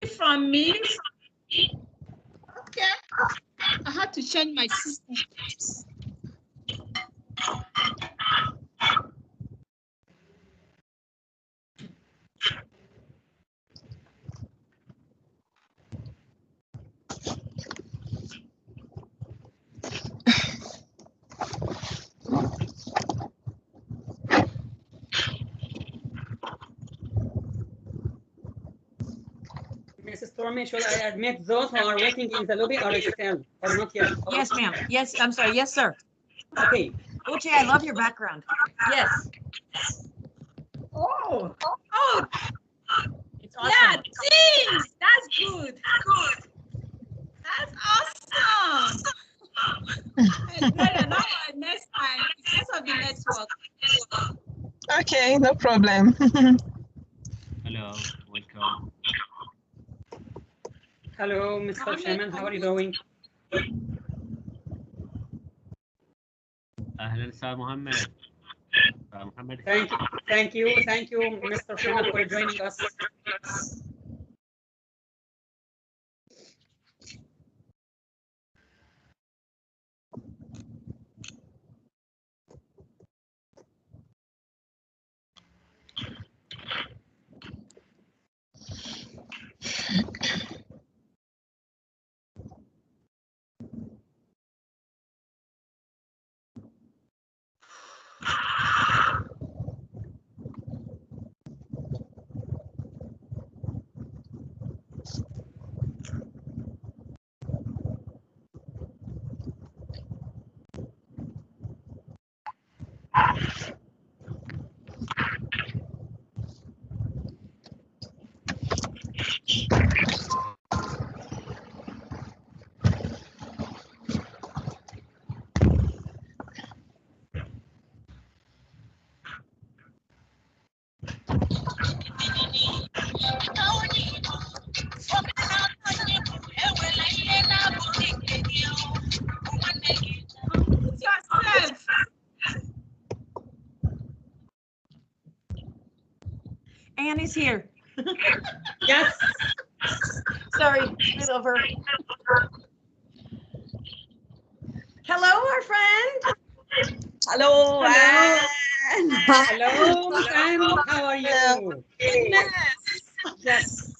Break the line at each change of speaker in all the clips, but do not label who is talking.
from me. Okay. I had to change my system.
Mrs. Stormy, should I admit those who are waiting in the lobby or still or not yet?
Yes, ma'am. Yes, I'm sorry. Yes, sir.
Okay.
Uche, I love your background. Yes.
Oh,
It's awesome.
yeah, teams. That's good. That's awesome. And better now next time because of the network.
Okay, no problem.
Hello, welcome.
Hello, Mr. Shaman, how are you doing?
أهلا أستاذ محمد. أستاذ محمد.
Thank you, Mr. Shaman, for joining us.
Unmute yourself.
Anne is here.
Yes.
Sorry, it's over. Hello, our friend.
Hello.
Hello, Miss Anne. How are you? Yes.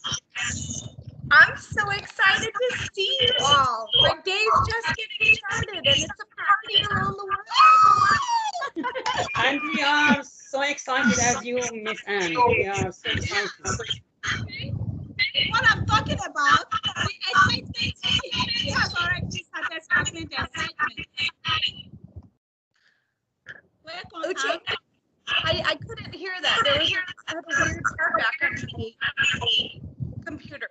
I'm so excited to see you all. My day's just getting started and it's a party around the world.
And we are so excited as you, Miss Anne. We are so excited.
What I'm talking about, the excitement. He has already started sparkling the excitement. Welcome.
Uche, I couldn't hear that. There was a weird feedback on my computer.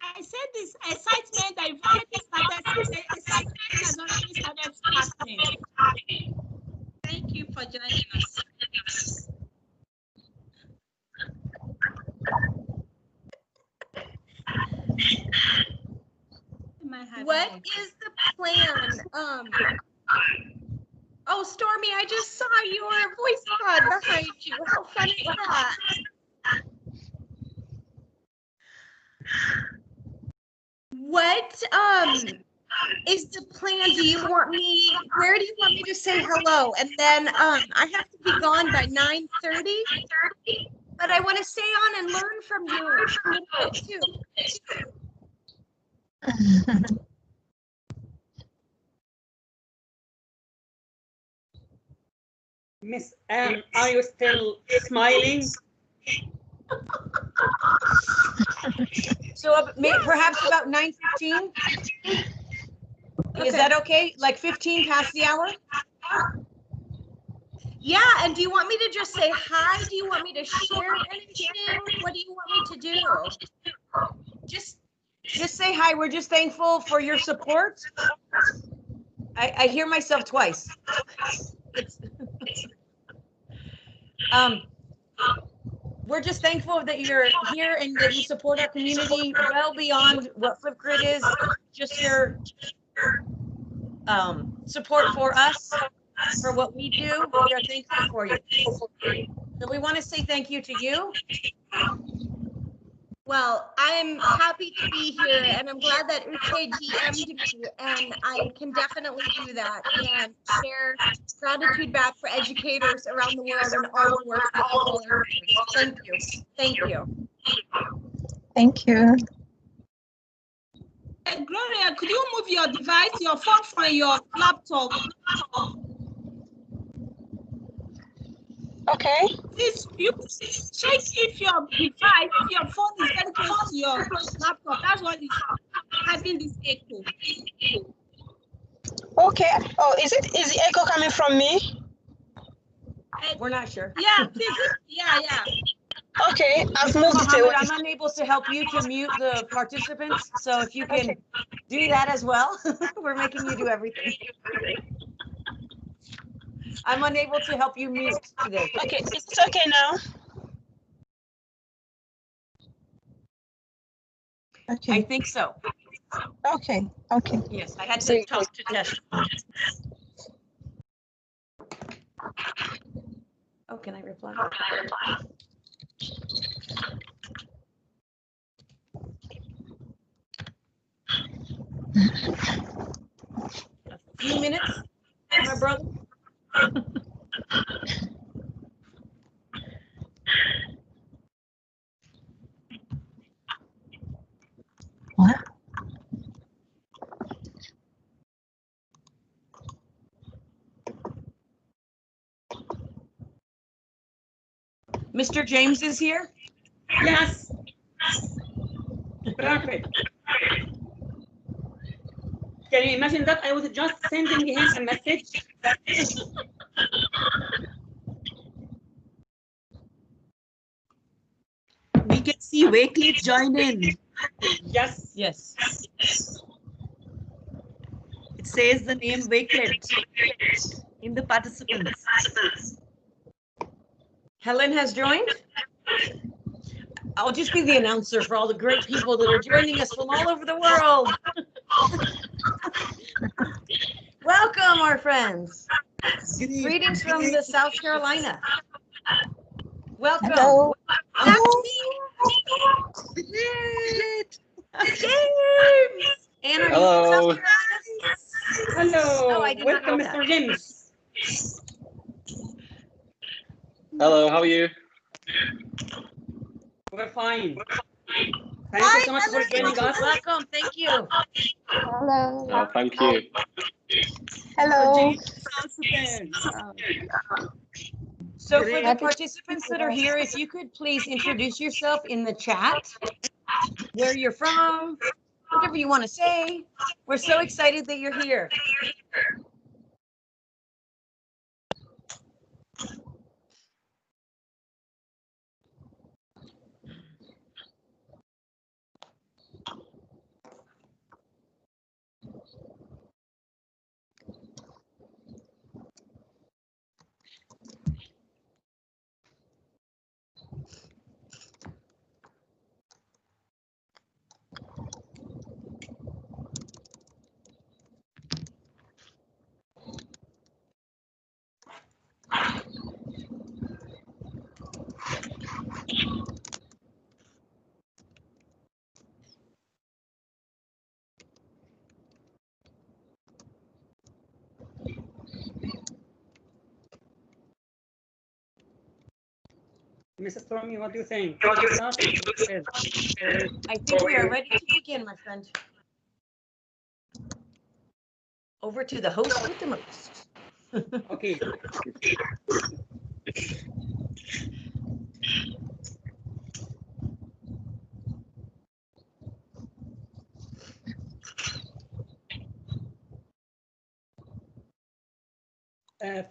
I said this excitement that you've already started. The excitement has already started sparkling. Thank you for joining us.
What is the plan? Oh, Stormy, I just saw your voice pod behind you. How fun is that? What is the plan? Do you want me, where do you want me to say hello? And then I have to be gone by 9:30, but I want to stay on and learn from you a little bit too.
Miss Anne, are you still smiling?
So perhaps about 9:15. Is that okay? Like 15 past the hour?
Yeah, and do you want me to just say hi? Do you want me to share anything? What do you want me to do?
Just say hi. We're just thankful for your support. I hear myself twice. We're just thankful that you're here and that you support our community well beyond what Flipgrid is. Just your support for us for what we do. We are thankful for you. So we want to say thank you to you.
Well, I'm happy to be here, and I'm glad that Uche GM'd me, and I can definitely do that and share gratitude back for educators around the world and all the work that people are doing. Thank you. Thank you.
Thank you.
Gloria, could you move your device, your phone from your laptop?
Okay.
Please, you check if your device, your phone is very close to your laptop. That's what is having this echo.
Okay. Oh, is the echo coming from me?
We're not sure.
Yeah, please. Yeah.
Okay, I've moved it
Mohammed,
away.
I'm unable to help you to mute the participants. So if you can do that as well, we're making you do everything. I'm unable to help you mute today.
Okay, is it okay now?
I
Okay.
think so.
Okay. Okay.
Yes, I had to talk to test. Oh, can I reply? A few minutes, my brother.
What?
Mr. James is here.
Yes. Perfect. Can you imagine that? I was just sending him a message.
We can see Wycliffe join in.
Yes.
Yes.
It says the name Wycliffe in the participants.
Helen has joined. I'll just be the announcer for all the great people that are joining us from all over the world. Welcome, our friends. Greetings from the South Carolina. Welcome.
Hello.
James. Anna, are you
Hello.
from South Carolina?
Hello.
Oh, I did not
Welcome,
know
Mr.
that.
James.
Hello, how are you?
We're fine. Thank you so much for joining us.
Welcome. Thank you.
Hello.
Thank you.
Hello.
So for the participants that are here, if you could please introduce yourself in the chat, where you're from, whatever you want to say. We're so excited that you're here.
Mrs. Stormy, what do you think?
I think we are ready to begin, my friend. Over to the host with the most.
Okay.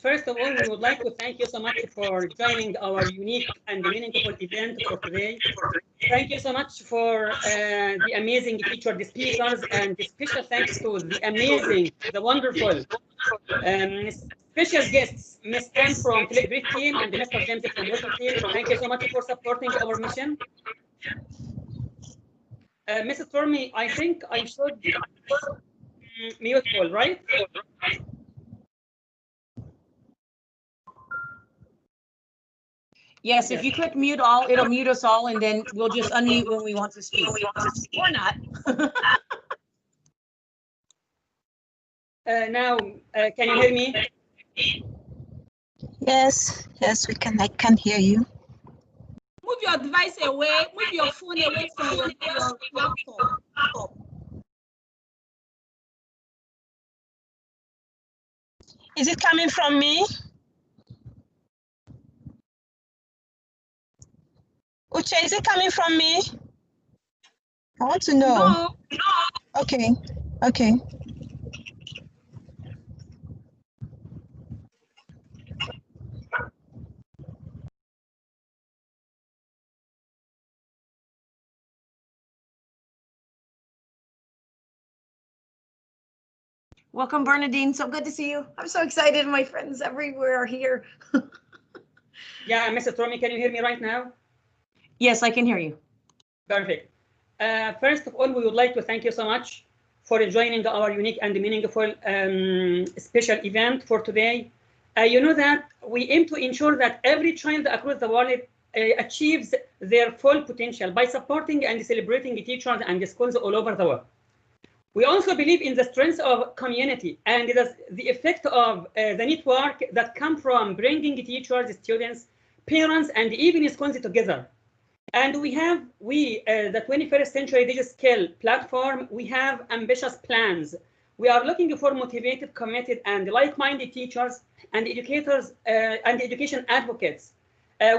First of all, we would like to thank you so much for joining our unique and meaningful event for today. Thank you so much for the amazing featured speakers, and special thanks to the amazing, the wonderful special guests, Ms. Anne from Flipgrid team and Mr. James from Wycliffe team. Thank you so much for supporting our mission. Mrs. Stormy, I think I should mute all, right?
Yes, if you click mute all, it'll mute us all, and then we'll just unmute when we want to speak. Or not.
Now, can you hear me?
Yes, yes, we can. I can hear you.
Move your device away. Move your phone away from your laptop.
Is it coming from me? Uche, is it coming from me? I want to know.
No.
Okay, okay.
Welcome, Bernadine. So good to see you. I'm so excited. My friends everywhere are here.
Yeah, Mrs. Romy, can you hear me right now?
Yes, I can hear you.
Perfect. First of all, we would like to thank you so much for joining our unique and meaningful special event for today. You know that we aim to ensure that every child across the world achieves their full potential by supporting and celebrating teachers and schools all over the world. We also believe in the strength of community and the effect of the network that come from bringing teachers, students, parents, and even schools together. And we have, the 21st Century digi-skillz platform, we have ambitious plans. We are looking for motivated, committed, and like-minded teachers and educators and education advocates.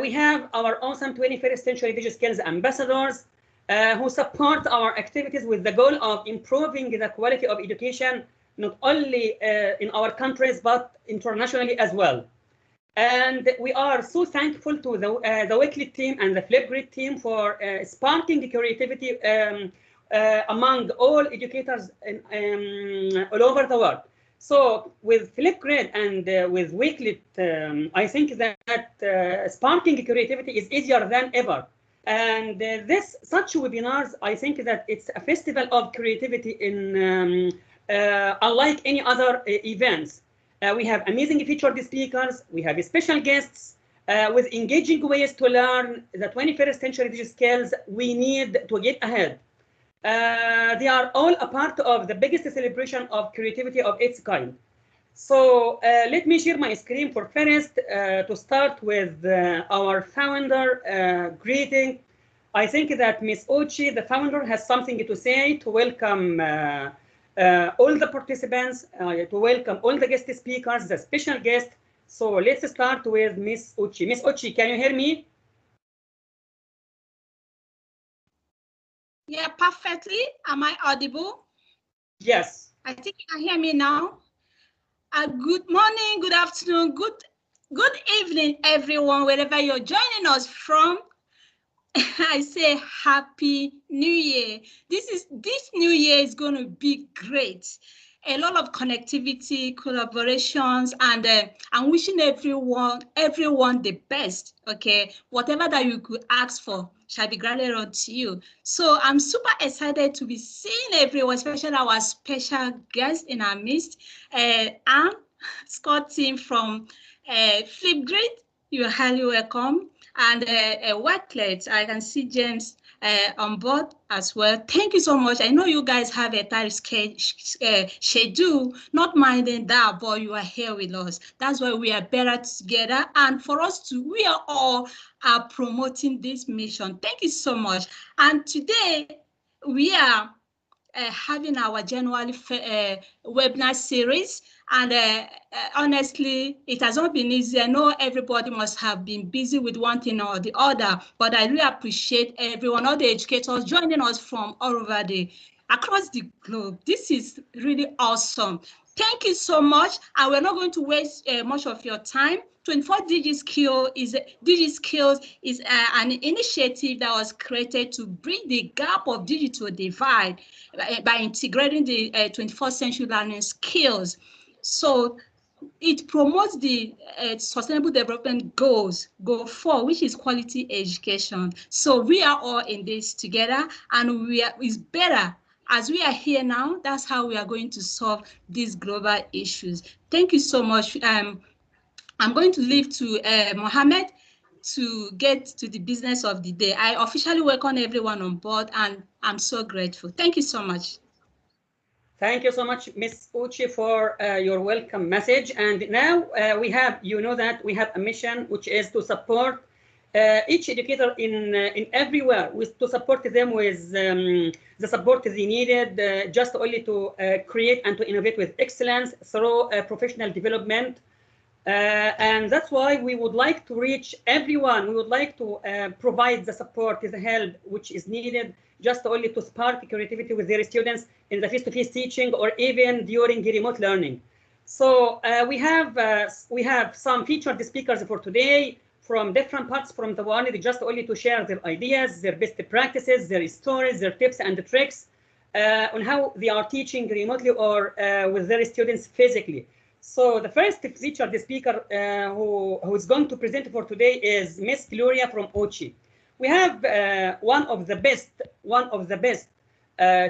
We have our awesome 21st Century digi-skillz ambassadors who support our activities with the goal of improving the quality of education, not only in our countries, but internationally as well. And we are so thankful to the Wicked team and the Flipgrid team for sparking creativity among all educators all over the world. So with Flipgrid and with Wicked, I think that sparking creativity is easier than ever. And such webinars, I think that it's a festival of creativity in unlike any other events. We have amazing featured speakers. We have special guests with engaging ways to learn the 21st century digi-skillz we need to get ahead. They are all a part of the biggest celebration of creativity of its kind. So let me share my screen for first to start with our founder greeting. I think that Ms. Ochi, the founder, has something to say to welcome all the participants, to welcome all the guest speakers, the special guest. So let's start with Ms. Ochi. Ms. Ochi, can you hear me?
Yeah, perfectly. Am I audible?
Yes.
I think you can hear me now. Good morning, good afternoon, good evening, everyone, wherever you're joining us from. I say Happy New Year. This New Year is going to be great. A lot of connectivity, collaborations, and I'm wishing everyone the best. Okay, whatever that you could ask for shall be granted unto you. So I'm super excited to be seeing everyone, especially our special guest in our midst, Anne Scott team from Flipgrid. You're highly welcome. And Wacklet, I can see James on board as well. Thank you so much. I know you guys have a tight schedule, not minding that, but you are here with us. That's why we are better together. And for us we are all promoting this mission. Thank you so much. And today we are having our January webinar series. And honestly, it has not been easy. I know everybody must have been busy with one thing or the other, but I really appreciate everyone, all the educators joining us from all over across the globe. This is really awesome. Thank you so much. And we're not going to waste much of your time. 24 digi-skillz is an initiative that was created to bridge the gap of digital divide by integrating the 21st century learning skills. So it promotes the Sustainable Development Goals, Goal 4, which is quality education. So we are all in this together, and it's better. As we are here now, that's how we are going to solve these global issues. Thank you so much. I'm going to leave to Mohammed to get to the business of the day. I officially welcome everyone on board, and I'm so grateful. Thank you so much.
Thank you so much, Ms. Uchi, for your welcome message. And now we have, you know that we have a mission, which is to support each educator in everywhere, to support them with the support they needed, just only to create and to innovate with excellence through professional development. And that's why we would like to reach everyone. We would like to provide the support, the help which is needed, just only to spark creativity with their students in the face-to-face teaching or even during the remote learning. So we have some featured speakers for today from different parts from the world, just only to share their ideas, their best practices, their stories, their tips and tricks on how they are teaching remotely or with their students physically. So the first featured speaker who is going to present for today is Miss Gloria from Uchi. We have one of the best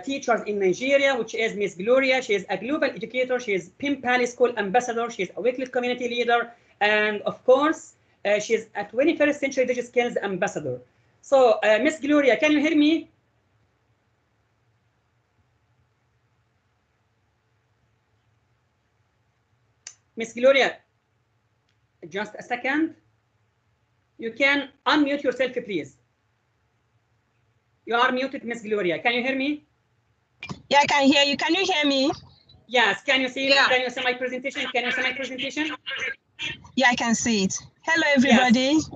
teachers in Nigeria, which is Miss Gloria. She is a global educator. She is Pimpali School Ambassador. She is a Wakelet community leader. And of course, she is a 21st Century digi-skillz Ambassador. So Miss Gloria, can you hear me? Miss Gloria, just a second. You can unmute yourself, please. You are muted, Miss Gloria. Can you hear me?
Yeah, I can hear you. Can you hear me?
Yes. Can you see?
Yeah.
Can you see my presentation? Can you see my presentation?
Yeah, I can see it. Hello, everybody.
Yes.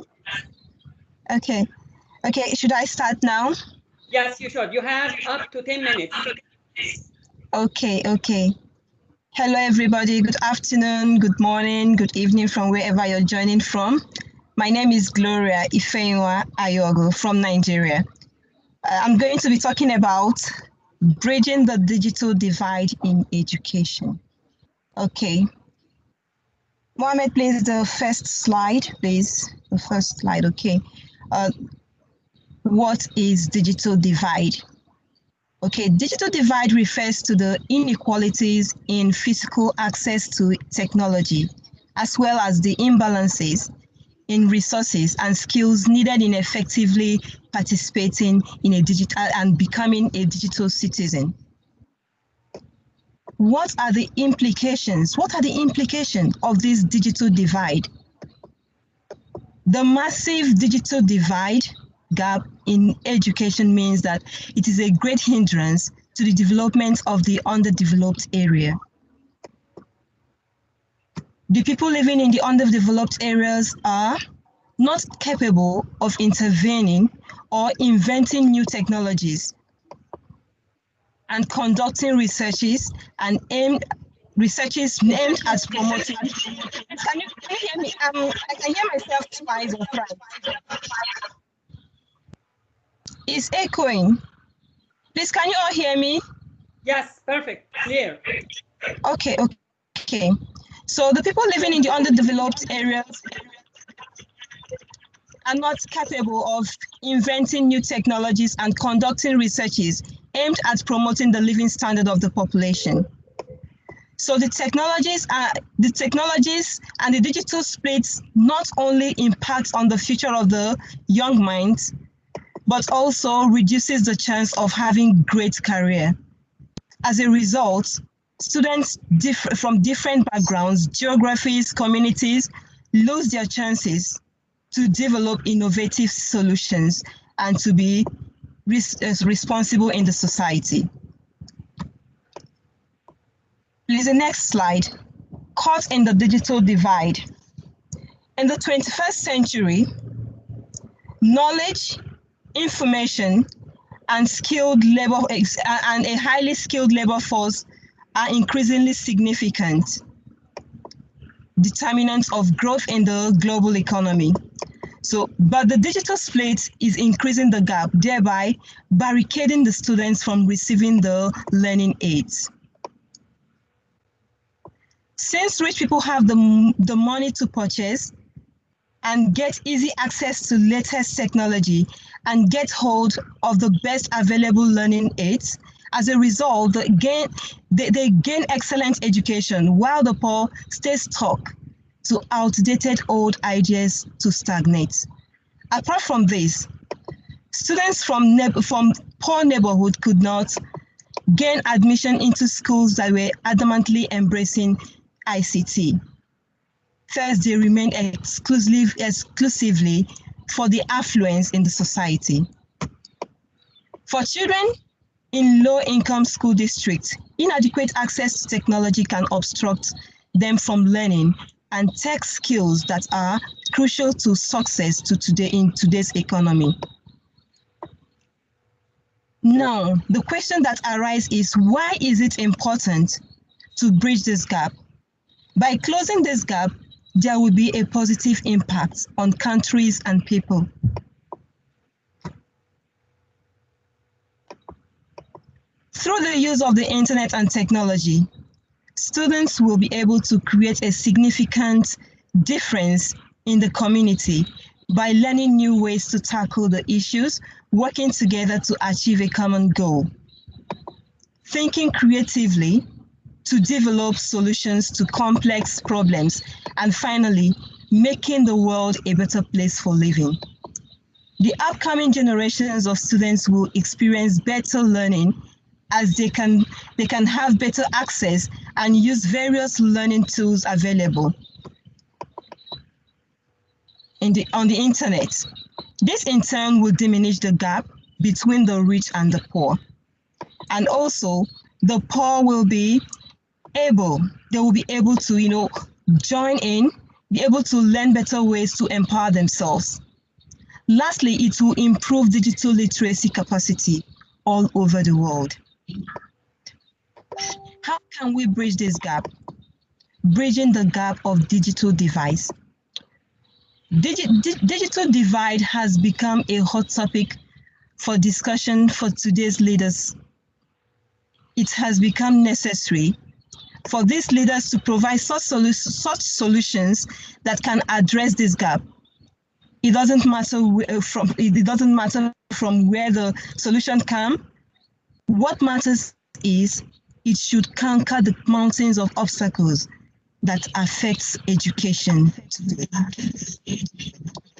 Okay. Okay. Should I start now?
Yes, you should. You have up to 10 minutes.
Okay. Okay. Hello, everybody. Good afternoon, good morning, good evening from wherever you're joining from. My name is Gloria Ifeanyiwa Ayogo from Nigeria. I'm going to be talking about bridging the digital divide in education. Okay. Mohammed, please, the first slide, please. The first slide, okay. What is digital divide? Okay, digital divide refers to the inequalities in physical access to technology, as well as the imbalances in resources and skills needed in effectively participating in a digital and becoming a digital citizen. What are the implications? What are the implications of this digital divide? The massive digital divide gap in education means that it is a great hindrance to the development of the underdeveloped area. The people living in the underdeveloped areas are not capable of intervening or inventing new technologies and conducting researches and researches aimed at promoting. Can you hear me? I can hear myself twice or thrice. It's echoing. Please, can you all hear me?
Yes, perfect, clear.
Okay, okay. So the people living in the underdeveloped areas are not capable of inventing new technologies and conducting researches aimed at promoting the living standard of the population. So the technologies and the digital splits not only impact on the future of the young minds, but also reduces the chance of having great career. As a result, students from different backgrounds, geographies, communities lose their chances to develop innovative solutions and to be responsible in the society. Please, the next slide. Caught in the digital divide. In the 21st century, knowledge, information, and skilled labor and a highly skilled labor force are increasingly significant determinants of growth in the global economy. So, but the digital split is increasing the gap, thereby barricading the students from receiving the learning aids. Since rich people have the money to purchase and get easy access to latest technology and get hold of the best available learning aids, as a result, they gain excellent education while the poor stay stuck to outdated old ideas to stagnate. Apart from this, students from poor neighborhood could not gain admission into schools that were adamantly embracing ICT. First, they remained exclusively for the affluence in the society. For children in low-income school districts, inadequate access to technology can obstruct them from learning and tech skills that are crucial to success in today's economy. Now, the question that arises is, why is it important to bridge this gap? By closing this gap, there will be a positive impact on countries and people. Through the use of the internet and technology, students will be able to create a significant difference in the community by learning new ways to tackle the issues, working together to achieve a common goal, thinking creatively to develop solutions to complex problems, and finally, making the world a better place for living. The upcoming generations of students will experience better learning as they can have better access and use various learning tools available on the internet. This in turn will diminish the gap between the rich and the poor. And also, the poor will be able to, join in, be able to learn better ways to empower themselves. Lastly, it will improve digital literacy capacity all over the world. How can we bridge this gap? Bridging the gap of digital divide. Digital divide has become a hot topic for discussion for today's leaders. It has become necessary for these leaders to provide such solutions that can address this gap. It doesn't matter from where the solution comes. What matters is it should conquer the mountains of obstacles that affects education today.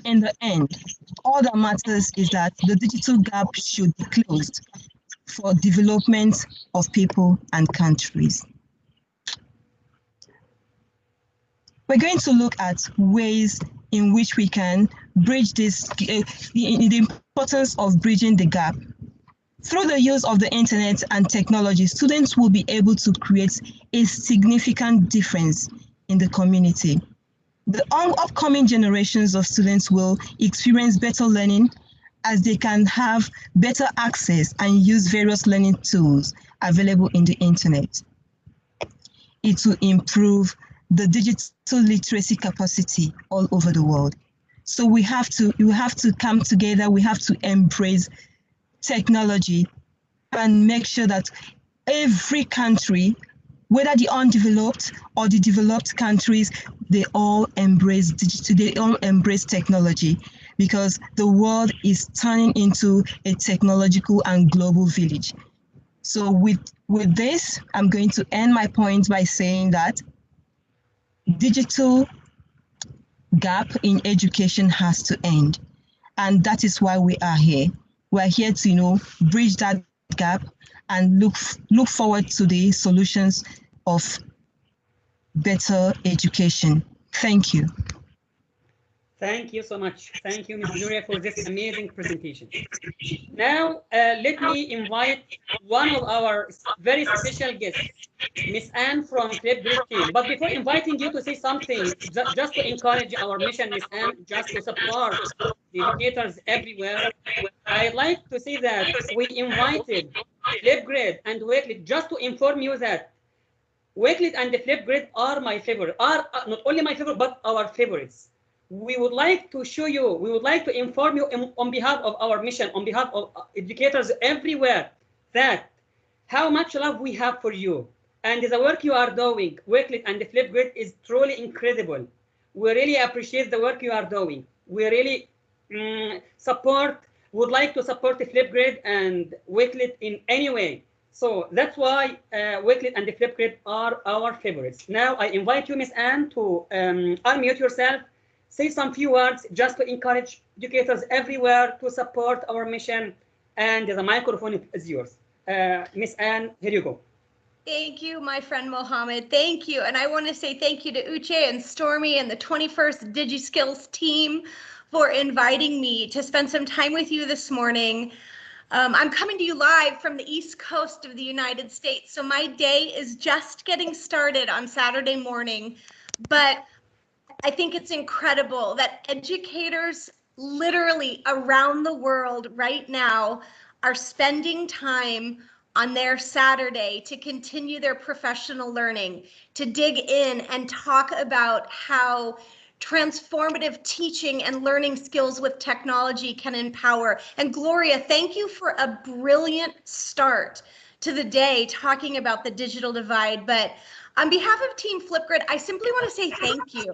In the end, all that matters is that the digital gap should be closed for development of people and countries. We're going to look at ways in which we can bridge this, the importance of bridging the gap. Through the use of the internet and technology, students will be able to create a significant difference in the community. The upcoming generations of students will experience better learning as they can have better access and use various learning tools available in the internet. It will improve the digital literacy capacity all over the world. So we have to come together, we have to embrace technology and make sure that every country, whether the undeveloped or the developed countries, they all embrace digital, they all embrace technology, because the world is turning into a technological and global village. So with this, I'm going to end my point by saying that digital gap in education has to end. And that is why we are here. We're here to, bridge that gap and look forward to the solutions of better education. Thank you.
Thank you so much. Thank you, Ms. Nuria, for this amazing presentation. Now, let me invite one of our very special guests, Ms. Anne from Flipgrid team. But before inviting you to say something, just to encourage our mission, Ms. Anne, just to support the educators everywhere, I'd like to say that we invited Flipgrid and Wakelet just to inform you that Wakelet and the Flipgrid are my favorite, are not only my favorite, but our favorites. We would like to show you, we would like to inform you on behalf of our mission, on behalf of educators everywhere, that how much love we have for you. And the work you are doing, Wakelet and the Flipgrid, is truly incredible. We really appreciate the work you are doing. We really would like to support the Flipgrid and Wakelet in any way. So that's why Wakelet and the Flipgrid are our favorites. Now I invite you, Ms. Anne, to unmute yourself, say some few words just to encourage educators everywhere to support our mission. And the microphone is yours. Miss Anne, here you go.
Thank you, my friend Mohammed. Thank you. And I want to say thank you to Uche and Stormy and the 21st digi-skillz team for inviting me to spend some time with you this morning. I'm coming to you live from the East Coast of the United States. So my day is just getting started on Saturday morning, but I think it's incredible that educators literally around the world right now are spending time on their Saturday to continue their professional learning, to dig in and talk about how transformative teaching and learning skills with technology can empower. And Gloria, thank you for a brilliant start to the day talking about the digital divide. But on behalf of Team Flipgrid, I simply want to say thank you.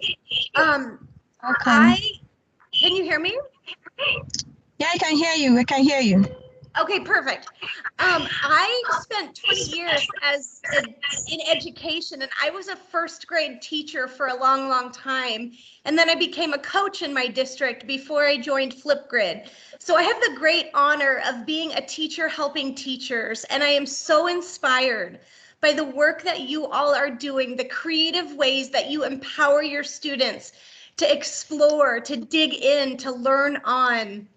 Can you hear me?
Yeah, I can hear you. I can hear you.
Okay, perfect. I spent 20 years in education, and I was a first grade teacher for a long, long time. And then I became a coach in my district before I joined Flipgrid. So I have the great honor of being a teacher helping teachers, and I am so inspired by the work that you all are doing, the creative ways that you empower your students to explore, to dig in, to learn on.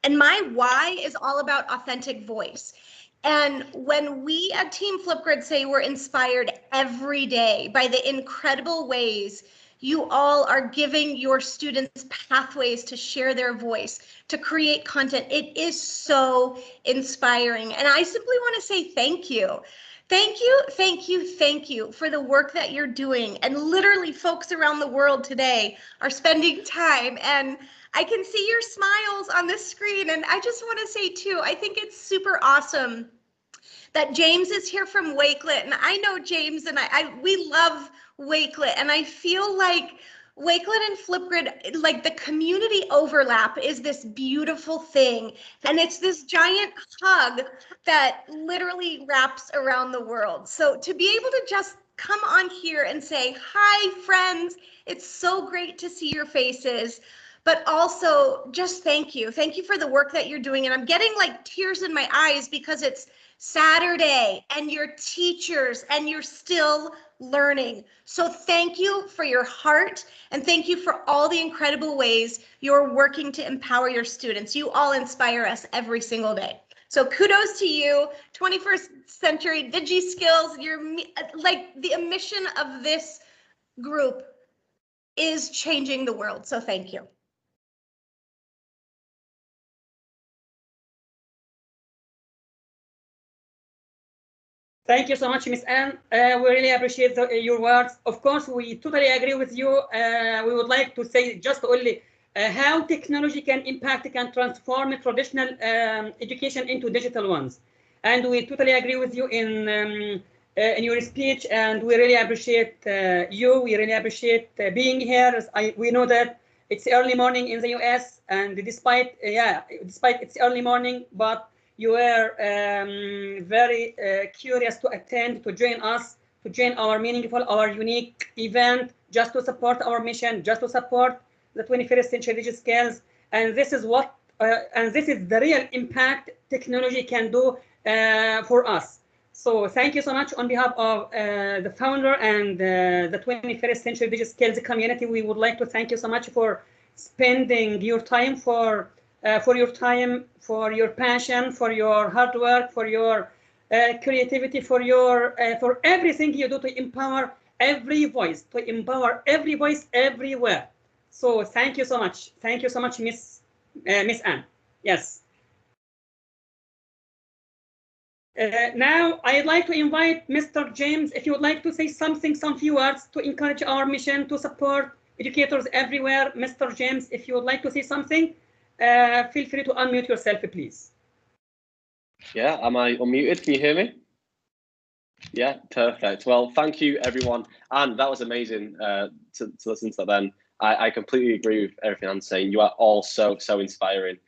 And my why is all about authentic voice. And when we at Team Flipgrid say we're inspired every day by the incredible ways you all are giving your students pathways to share their voice, to create content, it is so inspiring. And I simply want to say thank you. Thank you, thank you, thank you for the work that you're doing. And literally folks around the world today are spending time, and I can see your smiles on the screen. And I just want to say too, I think it's super awesome that James is here from Wakelet. And I know James and we love Wakelet. And I feel like Wakelet and Flipgrid, like the community overlap is this beautiful thing. And it's this giant hug that literally wraps around the world. So to be able to just come on here and say, hi, friends, it's so great to see your faces. But also just thank you. Thank you for the work that you're doing. And I'm getting like tears in my eyes because it's Saturday and you're teachers and you're still learning. So thank you for your heart, and thank you for all the incredible ways you're working to empower your students. You all inspire us every single day. So kudos to you, 21st century digi-skillz. You're like the mission of this group is changing the world. So thank you.
Thank you so much, Ms. Anne. We really appreciate your words. Of course, we totally agree with you. We would like to say just only how technology can impact, can transform traditional education into digital ones. And we totally agree with you in your speech, and we really appreciate you. We really appreciate being here. We know that it's early morning in the US, and despite it's early morning, but you were very curious to attend, to join us, to join our meaningful, our unique event, just to support our mission, just to support the 21st century digi-skillz. And this is what, and this is the real impact technology can do for us. So thank you so much on behalf of the founder and the 21st century digi-skillz community. We would like to thank you so much for spending your time, for your passion, for your hard work, for your creativity, for everything you do to empower every voice, everywhere. So thank you so much. Thank you so much, Miss Anne. Yes. Now I'd like to invite Mr. James, if you would like to say something, some few words to encourage our mission to support educators everywhere. Mr. James, if you would like to say something, feel free to unmute yourself, please.
Yeah, am I unmuted? Can you hear me? Yeah, perfect. Well, thank you, everyone. And that was amazing to listen to that then. I completely agree with everything I'm saying. You are all so inspiring.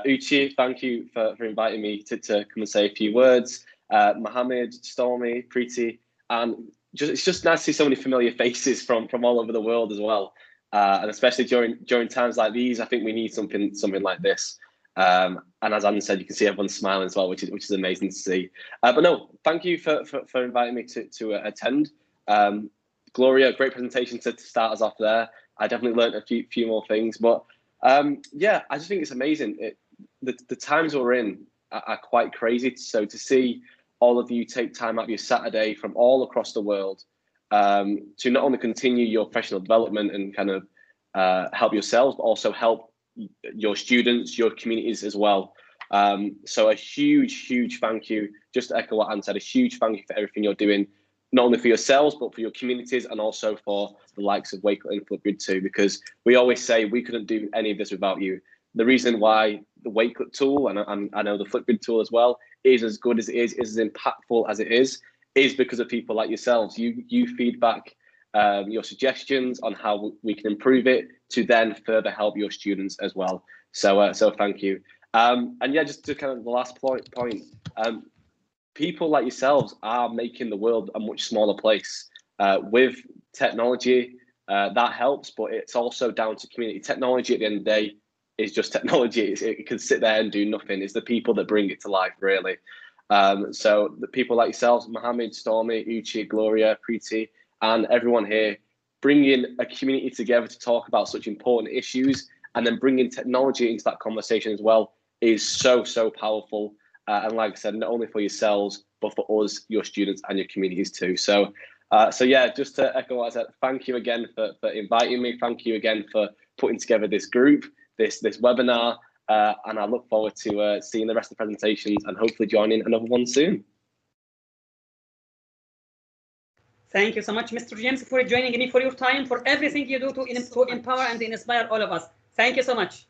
Uchi, thank you for inviting me to come and say a few words. Mohammed, Stormy, Preeti, and it's just nice to see so many familiar faces from all over the world as well. And especially during times like these, I think we need something like this. And as Anne said, you can see everyone smiling as well, which is amazing to see. But no, thank you for inviting me to attend. Gloria, great presentation to start us off there. I definitely learned a few more things, but yeah, I just think it's amazing. The times we're in are quite crazy. So to see all of you take time out of your Saturday from all across the world to not only continue your professional development and kind of help yourselves, but also help your students, your communities as well. So a huge thank you. Just to echo what Anne said, a huge thank you for everything you're doing, not only for yourselves, but for your communities and also for the likes of Wakelet and Flipgrid too, because we always say we couldn't do any of this without you. The reason why the Wakelet tool, and I know the Flipgrid tool as well, is as good as it is as impactful as it is because of people like yourselves. You feedback your suggestions on how we can improve it to then further help your students as well. So thank you. And yeah, just to kind of the last point, people like yourselves are making the world a much smaller place. With technology, that helps, but it's also down to community. Technology at the end of the day is just technology. It can sit there and do nothing. It's the people that bring it to life, really. So the people like yourselves, Mohammed, Stormy, Uchi, Gloria, Preeti, and everyone here, bringing a community together to talk about such important issues and then bringing technology into that conversation as well is so powerful. And like I said, not only for yourselves, but for us, your students and your communities too. So yeah, just to echo what I said, thank you again for inviting me. Thank you again for putting together this group, this webinar. And I look forward to seeing the rest of the presentations and hopefully joining another one soon.
Thank you so much, Mr. James, for joining me, for your time, for everything you do to empower and inspire all of us. Thank you so much.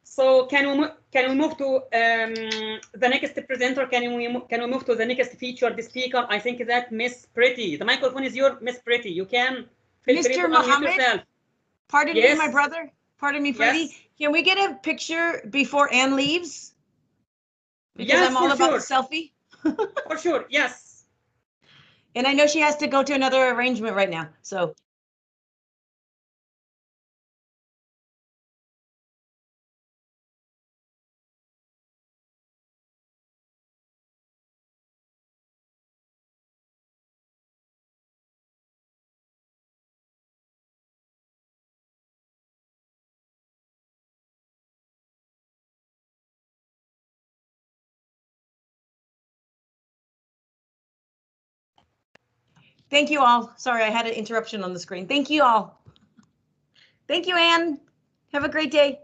So can we move to the next presenter? Can we move to the next featured speaker? I think that Miss Pretty. The microphone is yours, Miss Pretty. You can feel free to unmute yourself.
Pardon me, my brother. Pardon me, Freddie. Yes. Can we get a picture before Anne leaves? Because I'm all about the selfie.
For sure, yes.
And I know she has to go to another arrangement right now, so. Thank you all. Sorry, I had an interruption on the screen. Thank you all. Thank you, Anne. Have a great day.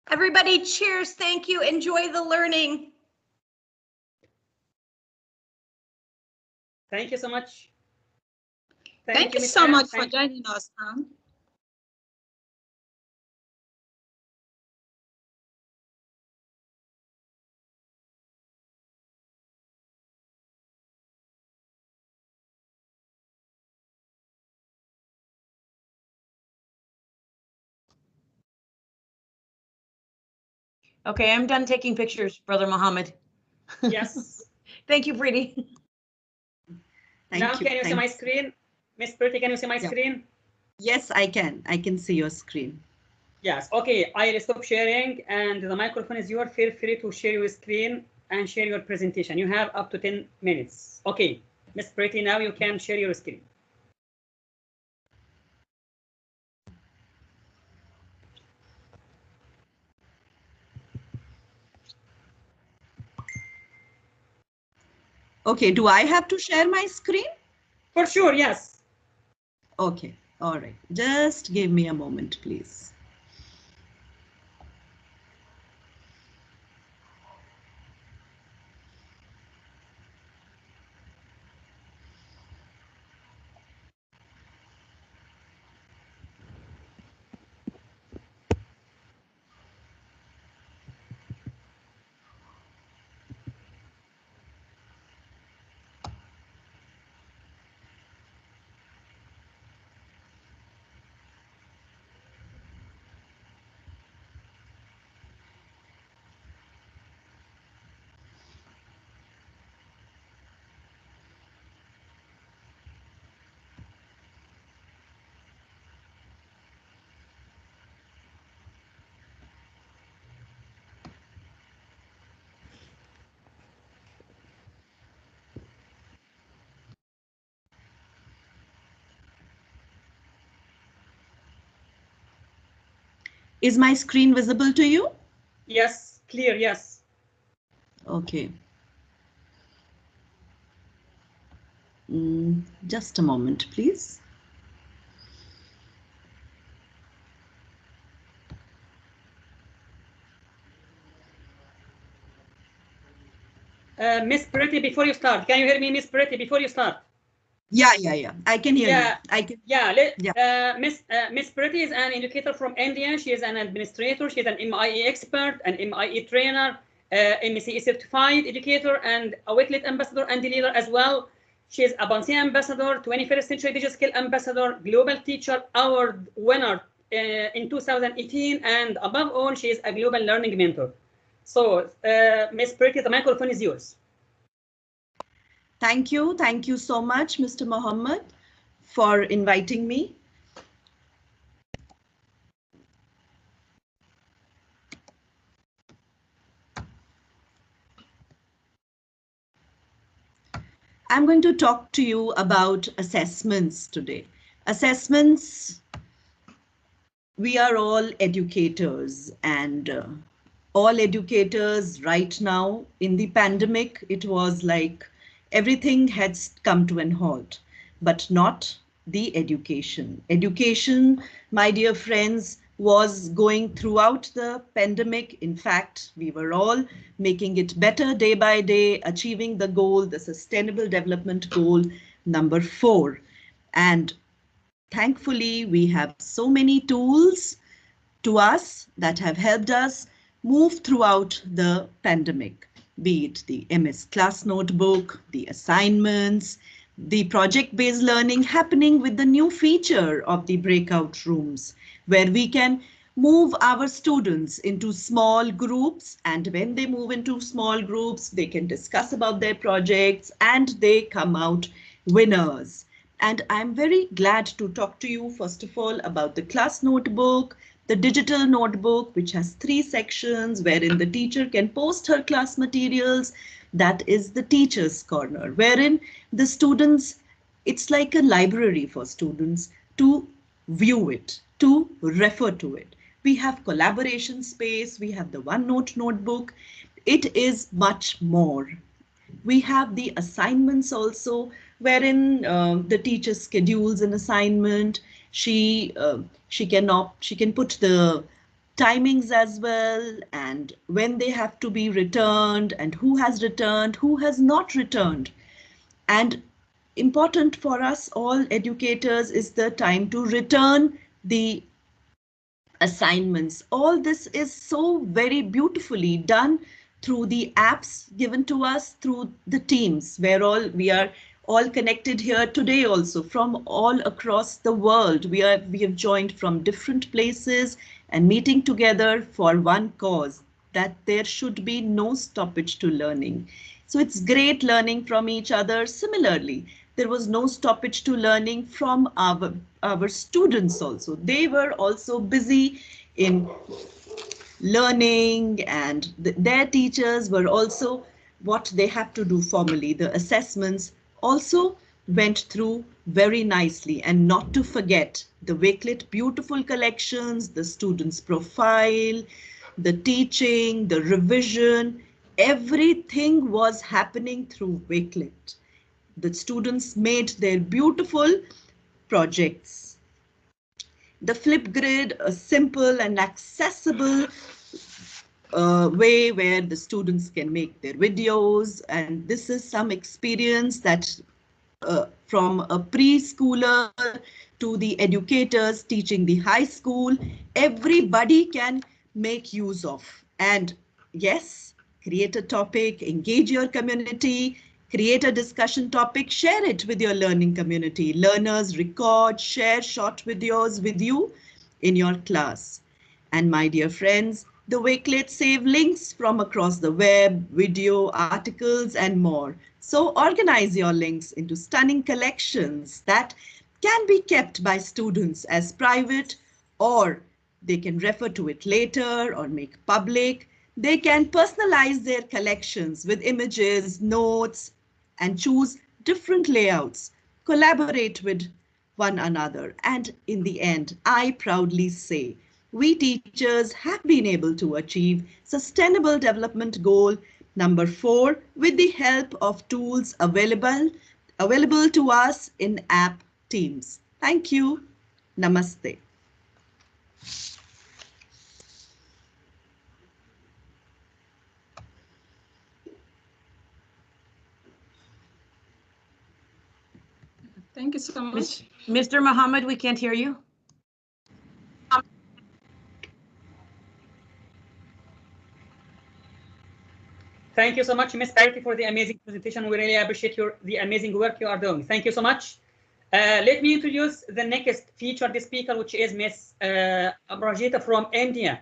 Everybody, cheers. Thank you. Enjoy the learning.
Thank you so much.
Thank you so much for joining us, Anne.
Okay, I'm done taking pictures, Brother Mohammed.
Yes.
Thank you, Preeti.
Now, can you see my screen? Miss Pretty, can you see my screen?
Yes, I can. I can see your screen.
Yes. Okay, I'll stop sharing and the microphone is yours. Feel free to share your screen and share your presentation. You have up to 10 minutes. Okay, Miss Pretty, now you can share your screen.
Okay, do I have to share my screen?
For sure, yes.
Okay, all right. Just give me a moment, please. Is my screen visible to you?
Yes, clear, yes.
Okay. Just a moment, please.
Miss Pretty, before you start, can you hear me, Miss Pretty, before you start?
Yeah. I can hear you. I can.
Yeah. Miss Pretty is an educator from India. She is an administrator. She's an MIE expert, an MIE trainer, MCE certified educator, and a Wakelet ambassador and leader as well. She is a Bansi ambassador, 21st century digi-skillz ambassador, global teacher award winner in 2018, and above all, she is a global learning mentor. So, Miss Pretty, the microphone is yours.
Thank you. Thank you so much, Mr. Mohammed, for inviting me. I'm going to talk to you about assessments today. Assessments, we are all educators, and all educators right now in the pandemic, it was like everything had come to an halt, but not the education. Education, my dear friends, was going throughout the pandemic. In fact, we were all making it better day by day, achieving the goal, the Sustainable Development Goal number 4. And thankfully, we have so many tools to us that have helped us move throughout the pandemic, be it the MS Class Notebook, the assignments, the project-based learning happening with the new feature of the breakout rooms, where we can move our students into small groups, and when they move into small groups, they can discuss about their projects and they come out winners. And I'm very glad to talk to you, first of all, about the class notebook, the digital notebook, which has 3 sections wherein the teacher can post her class materials. That is the teacher's corner, wherein the students, it's like a library for students to view it, to refer to it. We have collaboration space, we have the OneNote notebook. It is much more. We have the assignments also, wherein the teacher schedules an assignment. She can put the timings as well, and when they have to be returned, and who has returned, who has not returned. And important for us all educators is the time to return the assignments. All this is so very beautifully done through the apps given to us through the teams, where we are all connected here today also from all across the world. We have joined from different places and meeting together for one cause, that there should be no stoppage to learning. So it's great learning from each other. Similarly, there was no stoppage to learning from our students also. They were also busy in learning, and their teachers were also what they have to do formally. The assessments also went through very nicely, and not to forget the Wakelet beautiful collections, the students' profile, the teaching, the revision, everything was happening through Wakelet. The students made their beautiful projects. The Flipgrid, a simple and accessible way where the students can make their videos. And this is some experience that from a preschooler to the educators teaching the high school, everybody can make use of. And yes, create a topic, engage your community, create a discussion topic, share it with your learning community. Learners record, share short videos with you in your class. And my dear friends, the Wakelet save links from across the web, video, articles, and more. So organize your links into stunning collections that can be kept by students as private, or they can refer to it later or make public. They can personalize their collections with images, notes, and choose different layouts, collaborate with one another. And in the end, I proudly say we teachers have been able to achieve Sustainable Development Goal number 4 with the help of tools available to us in app Teams. Thank you. Namaste.
Thank you so much.
Mr. Muhammad, we can't hear you.
Thank you so much, Ms. Parity, for the amazing presentation. We really appreciate the amazing work you are doing. Thank you so much. Let me introduce the next featured speaker, which is Ms. Abrajita from India.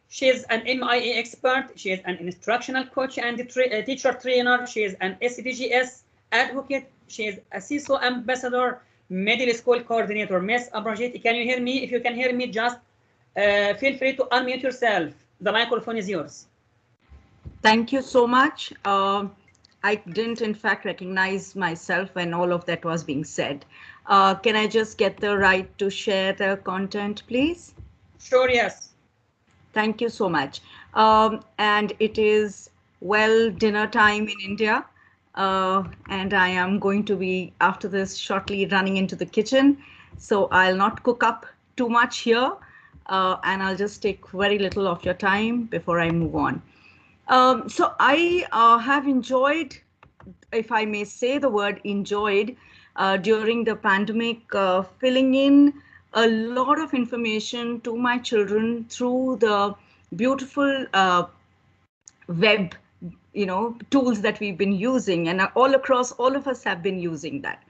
She is an MIA expert. She is an instructional coach and teacher trainer. She is an SDGs advocate. She is a CISO ambassador, middle school coordinator. Ms. Abrajita, can you hear me? If you can hear me, just feel free to unmute yourself. The microphone is yours.
Thank you so much. I didn't, in fact, recognize myself when all of that was being said. Can I just get the right to share the content, please?
Sure, yes.
Thank you so much. And it is, well, dinner time in India. And I am going to be, after this, shortly running into the kitchen. So I'll not cook up too much here. And I'll just take very little of your time before I move on. So I have enjoyed, if I may say the word enjoyed, during the pandemic, filling in a lot of information to my children through the beautiful web, tools that we've been using, and all across, all of us have been using that.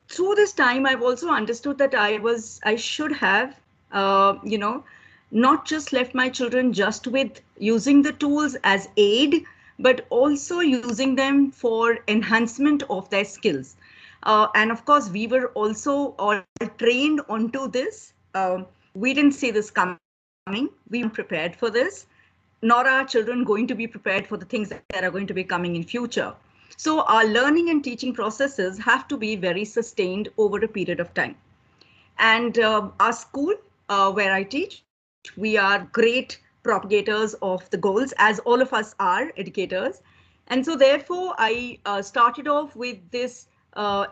Through this time, I've also understood that I should have, not just left my children just with using the tools as aid, but also using them for enhancement of their skills. And of course, we were also all trained onto this. We didn't see this coming. We weren't prepared for this, nor are our children going to be prepared for the things that are going to be coming in future. So our learning and teaching processes have to be very sustained over a period of time. And our school, where I teach, we are great propagators of the goals, as all of us are educators. And so therefore, I started off with this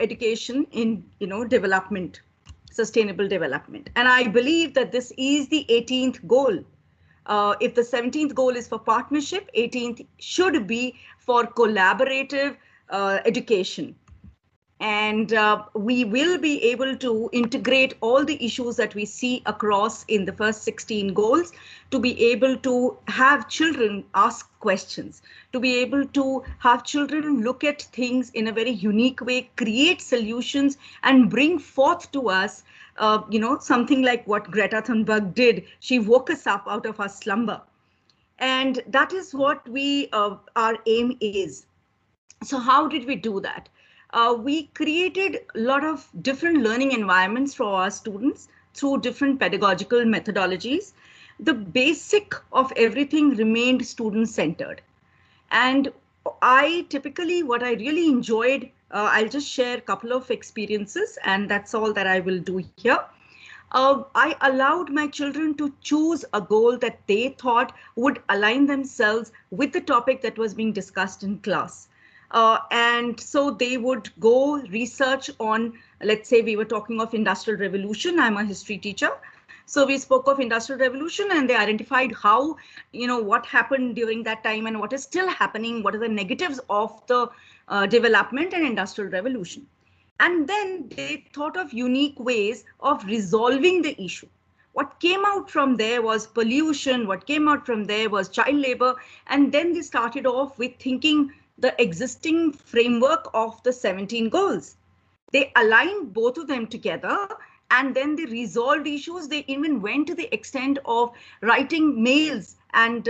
education in development, sustainable development. And I believe that this is the 18th goal. If the 17th goal is for partnership, 18th should be for collaborative education. And we will be able to integrate all the issues that we see across in the first 16 goals to be able to have children ask questions, to be able to have children look at things in a very unique way, create solutions, and bring forth to us, something like what Greta Thunberg did. She woke us up out of our slumber. And that is what our aim is. So how did we do that? We created a lot of different learning environments for our students through different pedagogical methodologies. The basic of everything remained student-centered. And I typically, what I really enjoyed, I'll just share a couple of experiences, and that's all that I will do here. I allowed my children to choose a goal that they thought would align themselves with the topic that was being discussed in class. And so they would go research on, let's say we were talking of Industrial Revolution. I'm a history teacher. So we spoke of Industrial Revolution, and they identified how, what happened during that time and what is still happening, what are the negatives of the development and Industrial Revolution. And then they thought of unique ways of resolving the issue. What came out from there was pollution, what came out from there was child labor, and then they started off with thinking the existing framework of the 17 goals. They aligned both of them together, and then they resolved issues. They even went to the extent of writing mails and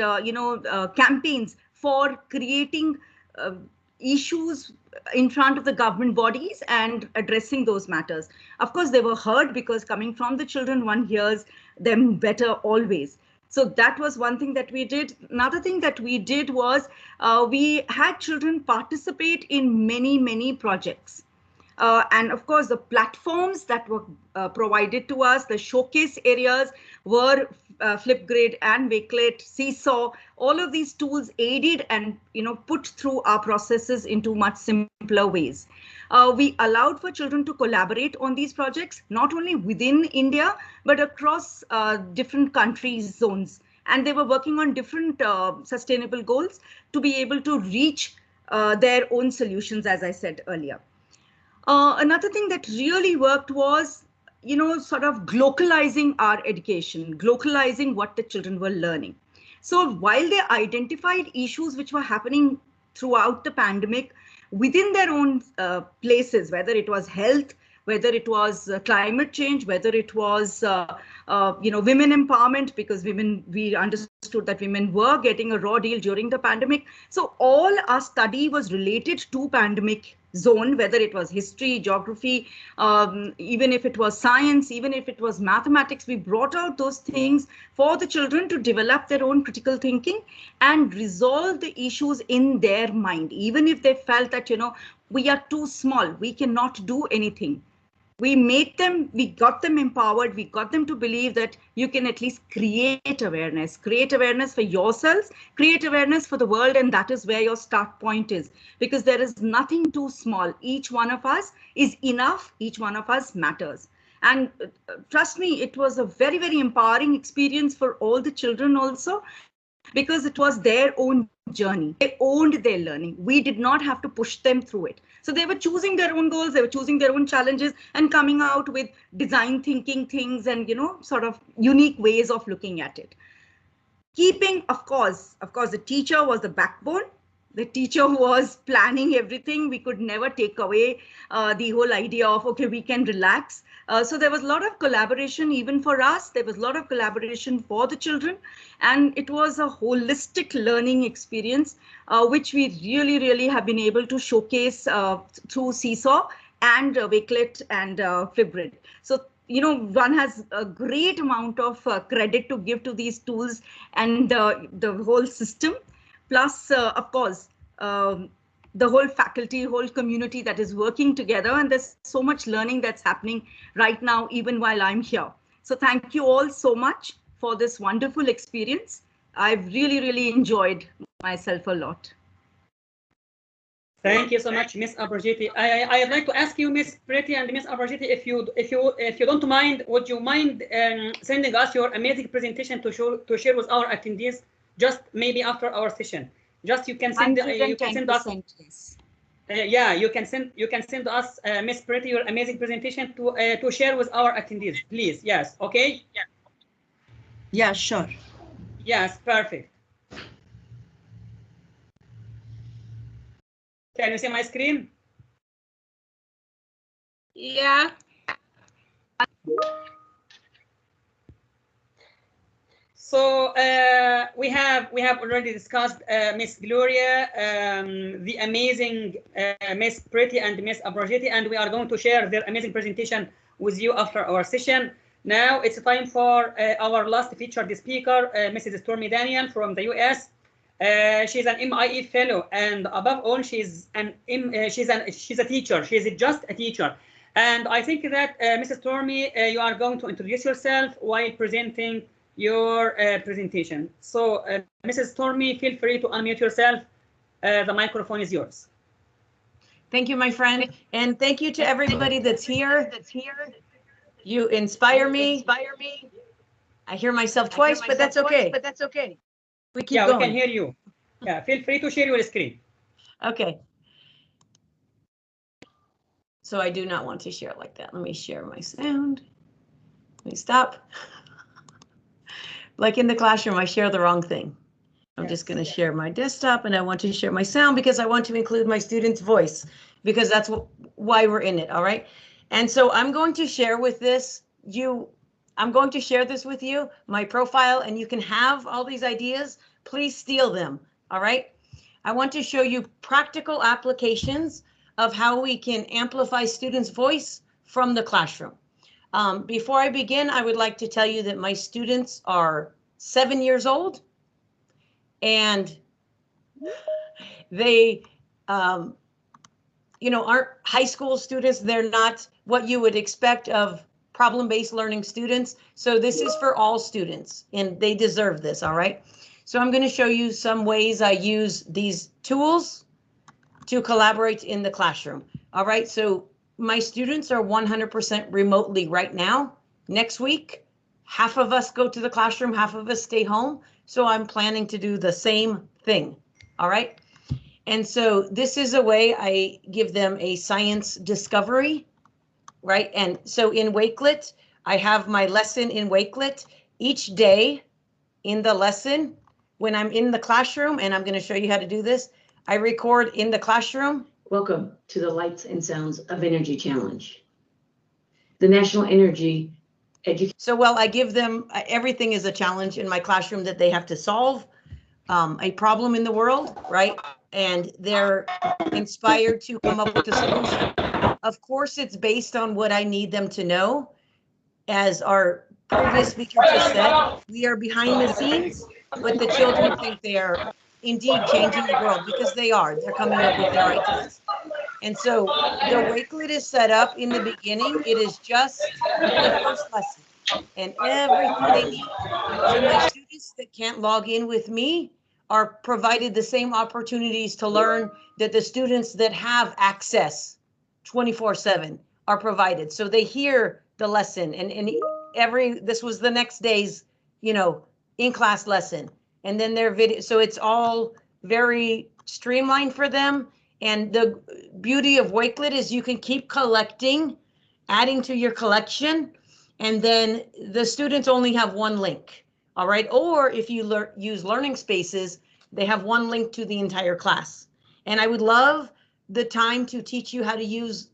campaigns for creating issues in front of the government bodies and addressing those matters. Of course, they were heard because coming from the children, one hears them better always. So that was one thing that we did. Another thing that we did was we had children participate in many, many projects. And of course, the platforms that were provided to us, the showcase areas were Flipgrid and Wakelet, Seesaw. All of these tools aided and put through our processes into much simpler ways. We allowed for children to collaborate on these projects, not only within India, but across different countries, zones. And they were working on different sustainable goals to be able to reach their own solutions, as I said earlier. Another thing that really worked was, sort of glocalizing our education, glocalizing what the children were learning. So while they identified issues which were happening throughout the pandemic within their own places, whether it was health, whether it was climate change, whether it was women empowerment, because we understood that women were getting a raw deal during the pandemic. So all our study was related to pandemic zone, whether it was history, geography, even if it was science, even if it was mathematics. We brought out those things for the children to develop their own critical thinking and resolve the issues in their mind, even if they felt that we are too small, we cannot do anything. We got them empowered, we got them to believe that you can at least create awareness for yourselves, create awareness for the world, and that is where your start point is, because there is nothing too small. Each one of us is enough, each one of us matters. And trust me, it was a very, very empowering experience for all the children also, because it was their own journey. They owned their learning. We did not have to push them through it. So they were choosing their own goals, they were choosing their own challenges and coming out with design thinking things and, sort of unique ways of looking at it. Keeping, of course, the teacher was the backbone. The teacher was planning everything. We could never take away the whole idea of, okay, we can relax. So there was a lot of collaboration even for us. There was a lot of collaboration for the children. And it was a holistic learning experience, which we really, really have been able to showcase through Seesaw and Wakelet and Flipgrid. So, one has a great amount of credit to give to these tools and the whole system. Plus, of course, the whole faculty, whole community that is working together. And there's so much learning that's happening right now, even while I'm here. So thank you all so much for this wonderful experience. I've really, really enjoyed myself a lot.
Thank you so much, Ms. Abrajiti. I'd like to ask you, Ms. Pretty and Ms. Abrajiti, if you don't mind, would you mind sending us your amazing presentation to share with our attendees? Just maybe after our session, just you can send us. Yeah, you can send us, Miss Pretty, your amazing presentation to share with our attendees, please. Yes, okay.
Yeah, sure.
Yes, perfect. Can you see my screen?
Yeah.
So we have already discussed Miss Gloria, the amazing Miss Pretty and Miss Abrajiti, and we are going to share their amazing presentation with you after our session. Now it's time for our last featured speaker, Mrs. Stormy Daniel from the US. She's an MIE fellow, and above all, she's a teacher. She's just a teacher. And I think that Mrs. Stormy, you are going to introduce yourself while presenting your presentation. So Mrs. Stormy, feel free to unmute yourself. The microphone is yours.
Thank you, my friend. And thank you to everybody that's here. You inspire me. I hear myself twice, but that's okay. We keep going.
We can hear you. Yeah, feel free to share your screen.
Okay. So I do not want to share like that. Let me share my sound. Let me stop. Like in the classroom, I share the wrong thing. I'm just going to share my desktop, and I want to share my sound because I want to include my student's voice, because that's why we're in it. All right. And so I'm going to share with this I'm going to share this with you, my profile, and you can have all these ideas. Please steal them. All right. I want to show you practical applications of how we can amplify students' voice from the classroom. Before I begin, I would like to tell you that my students are 7 years old, and they, you know, aren't high school students. They're not what you would expect of problem-based learning students. So this is for all students and they deserve this, all right? So I'm going to show you some ways I use these tools to collaborate in the classroom. All right, so my students are 100% remotely right now. Next week, half of us go to the classroom, half of us stay home. So I'm planning to do the same thing, all right? And so this is a way I give them a science discovery, right? And so in Wakelet, I have my lesson in Wakelet each day in the lesson. When I'm in the classroom, and I'm going to show you how to do this, I record in the classroom.
Welcome to the Lights and Sounds of Energy Challenge. The National Energy Education.
So while I give them, everything is a challenge in my classroom that they have to solve a problem in the world, right? And they're inspired to come up with a solution. Of course, it's based on what I need them to know. As our previous speaker just said, we are behind the scenes, but the children think they are indeed changing the world because they are. They're coming up with their ideas. And so the Wakelet is set up in the beginning. It is just the first lesson and everything they need. So my students that can't log in with me are provided the same opportunities to learn that the students that have access 24/7 are provided. So they hear the lesson and this was the next day's, you know, in-class lesson. And then their video, so it's all very streamlined for them. And the beauty of Wakelet is you can keep collecting, adding to your collection, and then the students only have one link, all right? Or if you use Learning Spaces, they have one link to the entire class. And I would love the time to teach you how to use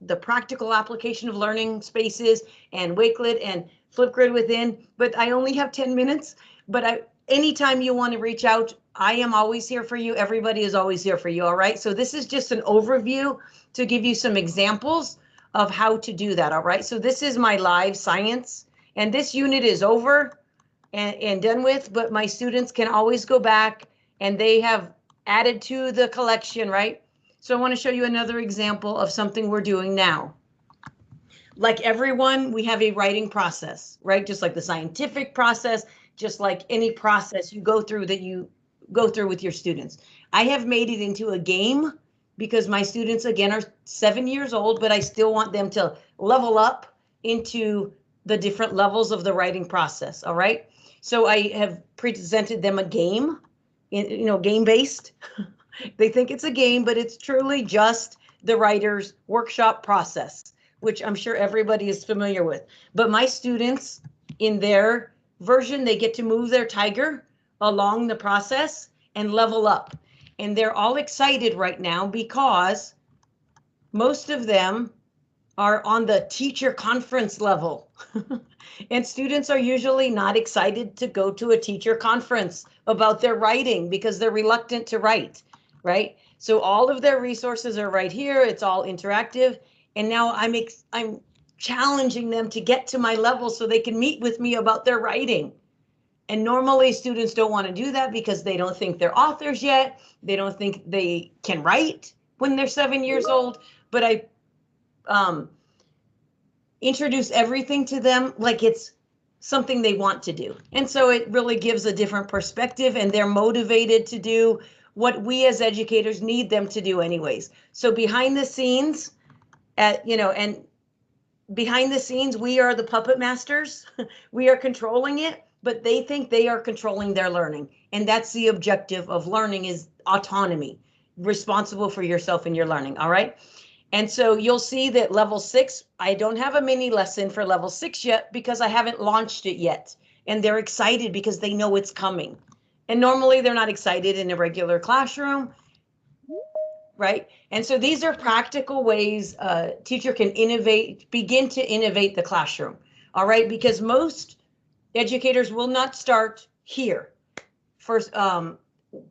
the practical application of Learning Spaces and Wakelet and Flipgrid within, but I only have 10 minutes, but anytime you want to reach out, I am always here for you. Everybody is always here for you, all right? So this is just an overview to give you some examples of how to do that, all right? So this is my live science, and this unit is over and done with, but my students can always go back and they have added to the collection, right? So I want to show you another example of something we're doing now. Like everyone, we have a writing process, right? Just like the scientific process, just like any process you go through that you go through with your students. I have made it into a game because my students, again, are 7 years old, but I still want them to level up into the different levels of the writing process, all right? So I have presented them a game, you know, game-based. They think it's a game, but it's truly just the writer's workshop process, which I'm sure everybody is familiar with. But my students, in their version, they get to move their tiger along the process and level up. And they're all excited right now because most of them are on the teacher conference level. And students are usually not excited to go to a teacher conference about their writing because they're reluctant to write, right? So all of their resources are right here. It's all interactive. And now I'm challenging them to get to my level so they can meet with me about their writing. And normally students don't want to do that because they don't think they're authors yet. They don't think they can write when they're 7 years old. But I introduce everything to them like it's something they want to do. And so it really gives a different perspective and they're motivated to do what we as educators need them to do anyways. So behind the scenes, and behind the scenes, we are the puppet masters. We are controlling it, but they think they are controlling their learning. And that's the objective of learning, is autonomy, responsible for yourself and your learning, all right? And so you'll see that level 6, I don't have a mini lesson for level 6 yet because I haven't launched it yet. And they're excited because they know it's coming. And normally they're not excited in a regular classroom, right? And so these are practical ways a teacher can begin to innovate the classroom, all right? Because most educators will not start here for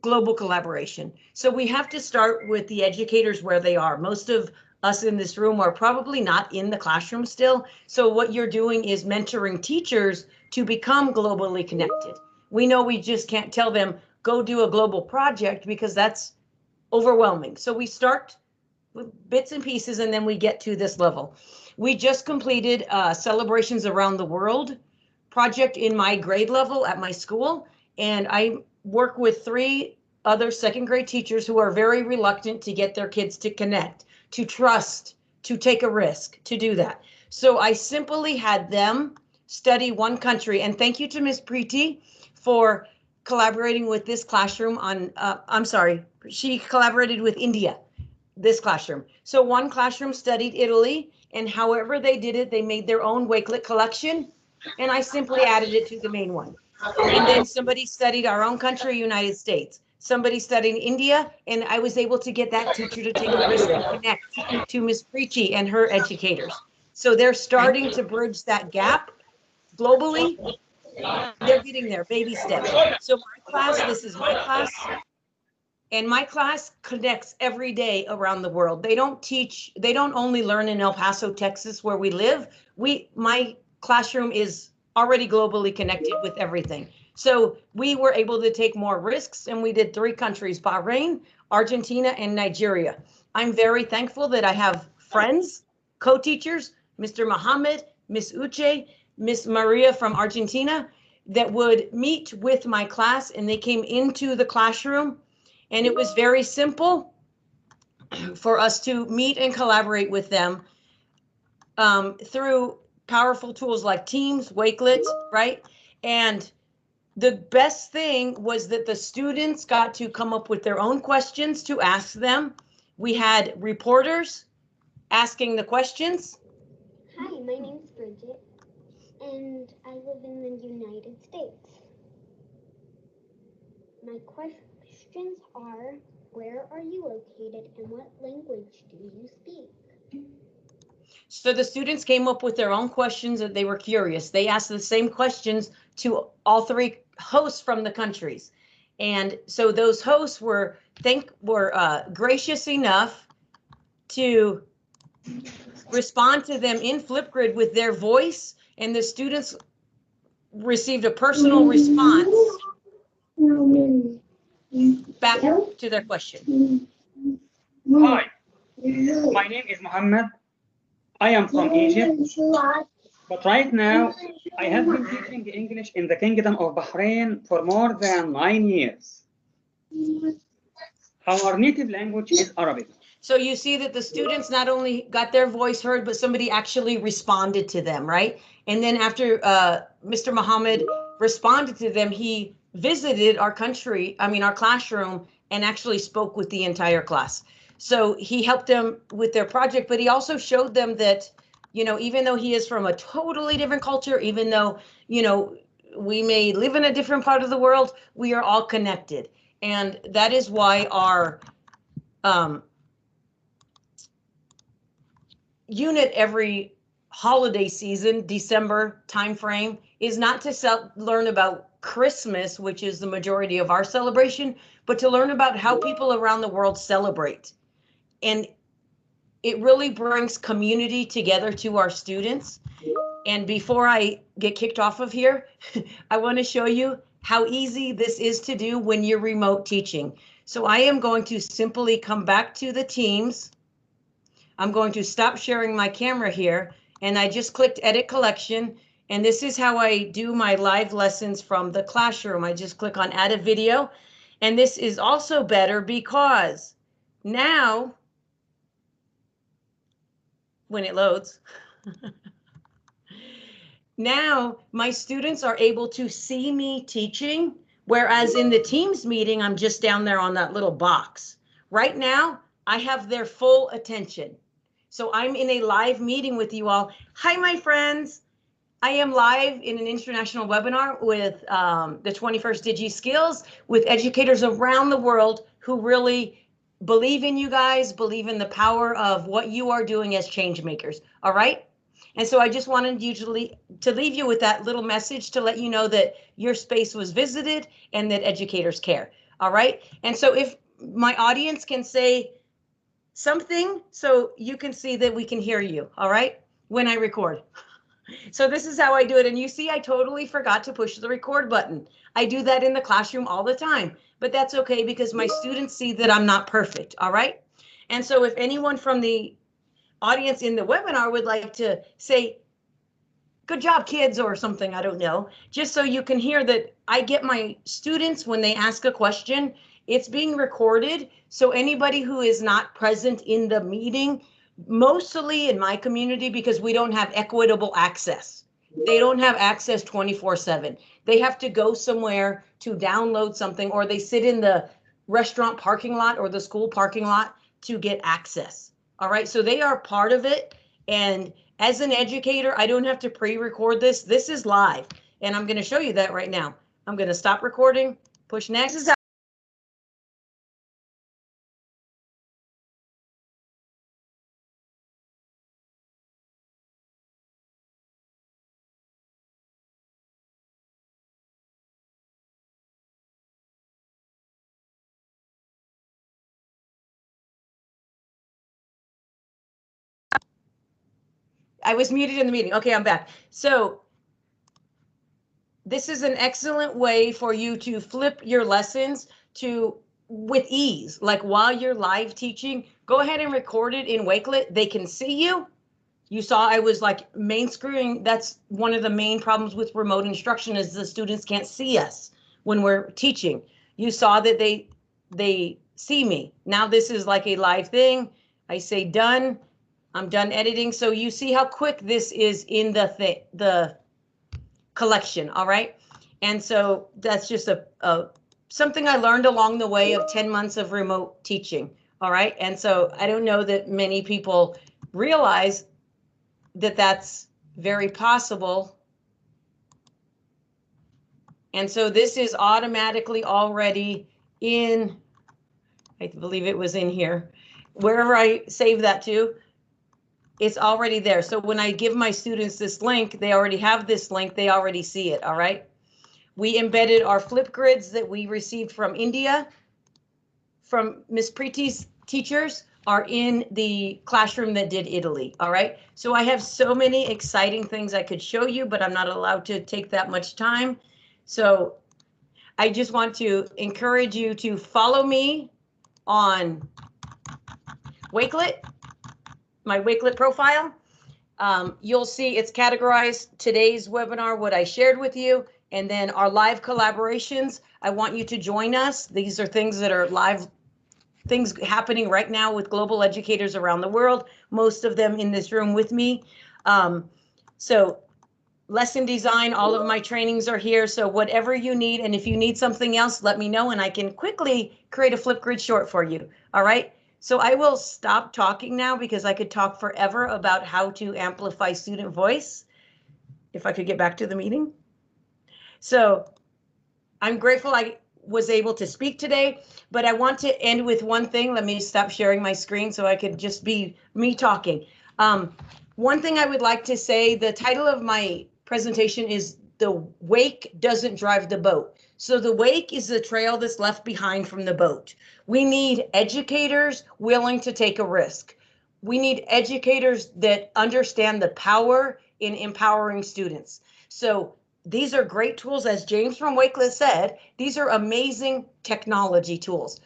global collaboration. So we have to start with the educators where they are. Most of us in this room are probably not in the classroom still. So what you're doing is mentoring teachers to become globally connected. We know we just can't tell them, go do a global project because that's overwhelming. So we start bits and pieces, and then we get to this level. We just completed celebrations around the world project in my grade level at my school, and I work with 3 other second grade teachers who are very reluctant to get their kids to connect, to trust, to take a risk, to do that. So I simply had them study one country, and thank you to Ms. Preeti for collaborating with this classroom on, I'm sorry, she collaborated with India, this classroom. So one classroom studied Italy, and however they did it, they made their own Wakelet collection, and I simply added it to the main one. And then somebody studied our own country, United States. Somebody studied India, and I was able to get that teacher to take a risk and connect to Ms. Preeti and her educators. So they're starting to bridge that gap globally. They're getting there, baby steps. So my class, this is my class, and my class connects every day around the world. They don't teach, they don't only learn in El Paso, Texas, where we live. My classroom is already globally connected with everything. So we were able to take more risks, and we did 3 countries, Bahrain, Argentina, and Nigeria. I'm very thankful that I have friends, co-teachers, Mr. Mohammed, Miss Uche, Miss Maria from Argentina, that would meet with my class, and they came into the classroom, and it was very simple for us to meet and collaborate with them through powerful tools like Teams, Wakelet, right? And the best thing was that the students got to come up with their own questions to ask them. We had reporters asking the questions.
Hi, my name's Bridget, and I live in the United States. My questions are, where are you located and what language do you speak?
So the students came up with their own questions that they were curious. They asked the same questions to all 3 hosts from the countries. And so those hosts were gracious enough to respond to them in Flipgrid with their voice, and the students received a personal response back to their question.
Hi, my name is Mohammed. I am from Egypt, but right now I have been teaching English in the Kingdom of Bahrain for more than 9 years. Our native language is Arabic.
So you see that the students not only got their voice heard, but somebody actually responded to them, right? And then after Mr. Mohammed responded to them, he visited our classroom, and actually spoke with the entire class. So he helped them with their project, but he also showed them that, even though he is from a totally different culture, even though, we may live in a different part of the world, we are all connected. And that is why our unit every holiday season, December timeframe, is not to learn about Christmas, which is the majority of our celebration, but to learn about how people around the world celebrate. And it really brings community together to our students. And before I get kicked off of here, I want to show you how easy this is to do when you're remote teaching. So I am going to simply come back to the Teams. I'm going to stop sharing my camera here, and I just clicked Edit Collection. And this is how I do my live lessons from the classroom. I just click on Add a Video. And this is also better because now, when it loads, now my students are able to see me teaching, whereas in the Teams meeting, I'm just down there on that little box. Right now, I have their full attention. So I'm in a live meeting with you all. Hi, my friends. I am live in an international webinar with the 21st digi-skillz with educators around the world who really believe in you guys, believe in the power of what you are doing as change makers. All right. And so I just wanted to leave you with that little message to let you know that your space was visited and that educators care. All right. And so if my audience can say something so you can see that we can hear you. All right. When I record. So this is how I do it. And you see, I totally forgot to push the record button. I do that in the classroom all the time, but that's okay because my students see that I'm not perfect. All right. And so if anyone from the audience in the webinar would like to say, good job, kids, or something, I don't know, just so you can hear that I get my students when they ask a question, it's being recorded. So anybody who is not present in the meeting, mostly in my community, because we don't have equitable access. They don't have access 24/7. They have to go somewhere to download something, or they sit in the restaurant parking lot or the school parking lot to get access. All right, so they are part of it. And as an educator, I don't have to pre-record this. This is live, and I'm going to show you that right now. I'm going to stop recording, push next. I was muted in the meeting. Okay, I'm back. So this is an excellent way for you to flip your lessons to with ease. Like while you're live teaching, go ahead and record it in Wakelet. They can see you. You saw I was like main screen. That's one of the main problems with remote instruction is the students can't see us when we're teaching. You saw that they see me. Now this is like a live thing. I say done. I'm done editing. So you see how quick this is in the collection. All right. And so that's just a something I learned along the way of 10 months of remote teaching. All right. And so I don't know that many people realize that that's very possible. And so this is automatically already in, I believe it was in here, wherever I save that to, it's already there. So when I give my students this link, they already have this link, they already see it, all right? We embedded our flip grids that we received from India, from Miss Preeti's teachers, are in the classroom that did Italy, all right? So I have so many exciting things I could show you, but I'm not allowed to take that much time. So I just want to encourage you to follow me on Wakelet, my Wakelet profile. You'll see it's categorized today's webinar, what I shared with you, and then our live collaborations. I want you to join us. These are things that are live, things happening right now with global educators around the world, most of them in this room with me. So lesson design, all of my trainings are here. So whatever you need, and if you need something else, let me know and I can quickly create a Flipgrid short for you. All right. So I will stop talking now because I could talk forever about how to amplify student voice. If I could get back to the meeting. So I'm grateful I was able to speak today, but I want to end with one thing. Let me stop sharing my screen so I could just be me talking. One thing I would like to say, the title of my presentation is The Wake Doesn't Drive the Boat. So the wake is the trail that's left behind from the boat. We need educators willing to take a risk. We need educators that understand the power in empowering students. So these are great tools, as James from Wakelet said, these are amazing technology tools.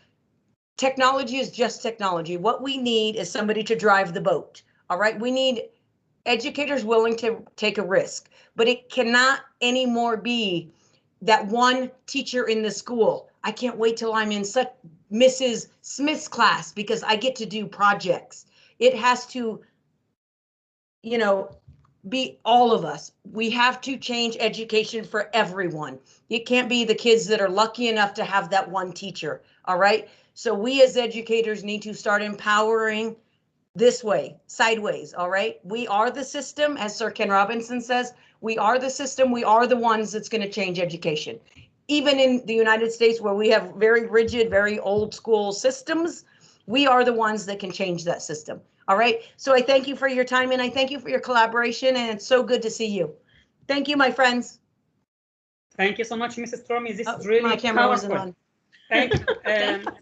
Technology is just technology. What we need is somebody to drive the boat. All right, we need educators willing to take a risk, but it cannot anymore be that one teacher in the school. I can't wait till I'm in such Mrs. Smith's class because I get to do projects. It has to, you know, be all of us. We have to change education for everyone. It can't be the kids that are lucky enough to have that one teacher. All right. So we as educators need to start empowering this way, sideways. All right. We are the system, as Sir Ken Robinson says, we are the system. We are the ones that's going to change education. Even in the United States, where we have very rigid, very old school systems, we are the ones that can change that system. All right. So I thank you for your time and I thank you for your collaboration. And it's so good to see you. Thank you, my friends.
Thank you so much, Mrs. Stormy. This is really
my camera wasn't
powerful.
on.
Thank you.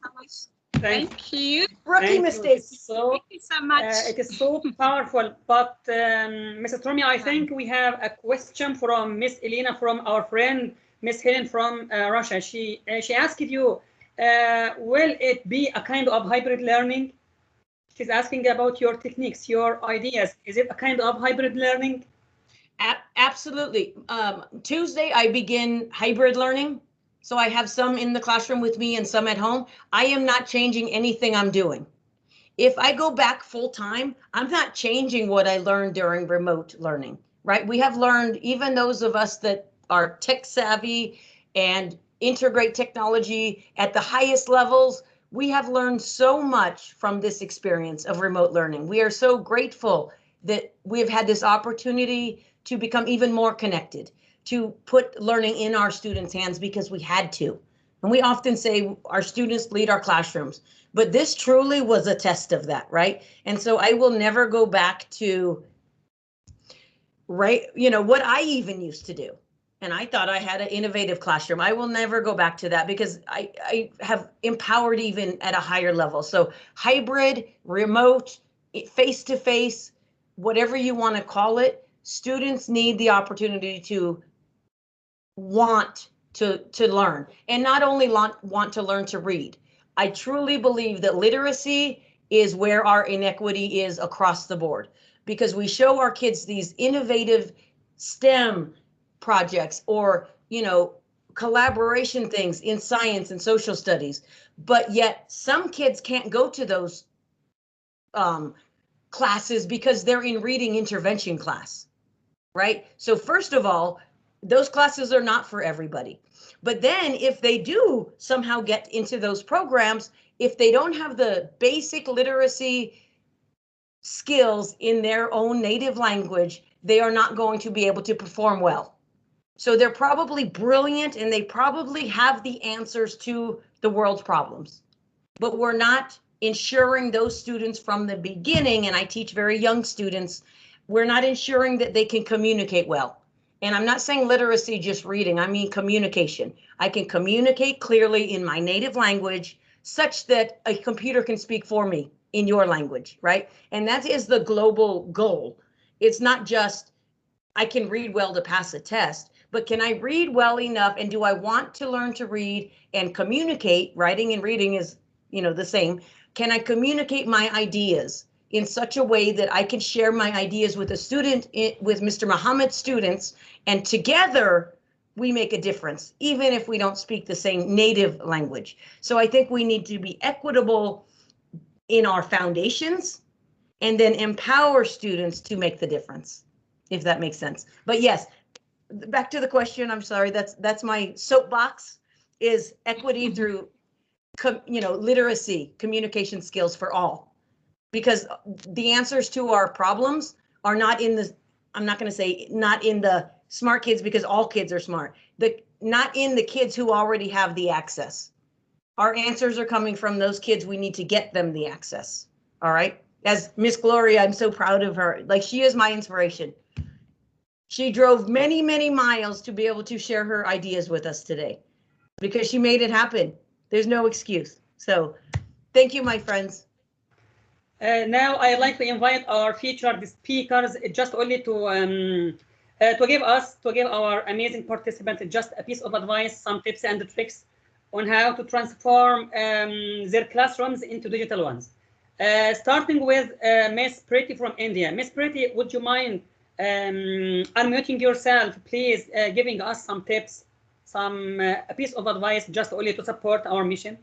Thank you.
Rookie mistakes.
So,
Thank you so much.
it is so powerful. But Mrs. Stormy, I think we have a question from Miss Elena, from our friend Miss Helen from Russia. She asked you, will it be a kind of hybrid learning? She's asking about your techniques, your ideas. Is it a kind of hybrid learning?
Absolutely. Tuesday, I begin hybrid learning. So I have some in the classroom with me and some at home. I am not changing anything I'm doing. If I go back full time, I'm not changing what I learned during remote learning, right? We have learned, even those of us that are tech savvy and integrate technology at the highest levels, we have learned so much from this experience of remote learning. We are so grateful that we've had this opportunity to become even more connected, to put learning in our students' hands because we had to. And we often say our students lead our classrooms, but this truly was a test of that, right? And so I will never go back to, right, what I even used to do. And I thought I had an innovative classroom. I will never go back to that because I have empowered even at a higher level. So hybrid, remote, face-to-face, whatever you want to call it, students need the opportunity to want to learn, and not only want to learn to read. I truly believe that literacy is where our inequity is across the board, because we show our kids these innovative STEM projects or, collaboration things in science and social studies, but yet some kids can't go to those classes because they're in reading intervention class, right? So first of all, those classes are not for everybody. But then if they do somehow get into those programs, if they don't have the basic literacy skills in their own native language, they are not going to be able to perform well. So they're probably brilliant and they probably have the answers to the world's problems, but we're not ensuring those students from the beginning, and I teach very young students, we're not ensuring that they can communicate well. And I'm not saying literacy, just reading, I mean communication. I can communicate clearly in my native language such that a computer can speak for me in your language, right? And that is the global goal. It's not just I can read well to pass a test, but can I read well enough, and do I want to learn to read and communicate? Writing and reading is, the same. Can I communicate my ideas in such a way that I can share my ideas with a student, with Mr. Muhammad's students, and together we make a difference, even if we don't speak the same native language. So I think we need to be equitable in our foundations and then empower students to make the difference, if that makes sense. But yes, back to the question, I'm sorry, that's my soapbox, is equity through literacy, communication skills for all, because the answers to our problems are not in the, I'm not going to say not in the smart kids, because all kids are smart, not in the kids who already have the access. Our answers are coming from those kids. We need to get them the access. All right. As Miss Gloria, I'm so proud of her. Like, she is my inspiration. She drove many, many miles to be able to share her ideas with us today because she made it happen. There's no excuse. So thank you, my friends.
Now I'd like to invite our featured speakers just only to give our amazing participants just a piece of advice, some tips and tricks on how to transform their classrooms into digital ones. Starting with Miss Pretty from India. Miss Pretty, would you mind unmuting yourself, please, giving us some tips, a piece of advice just only to support our mission?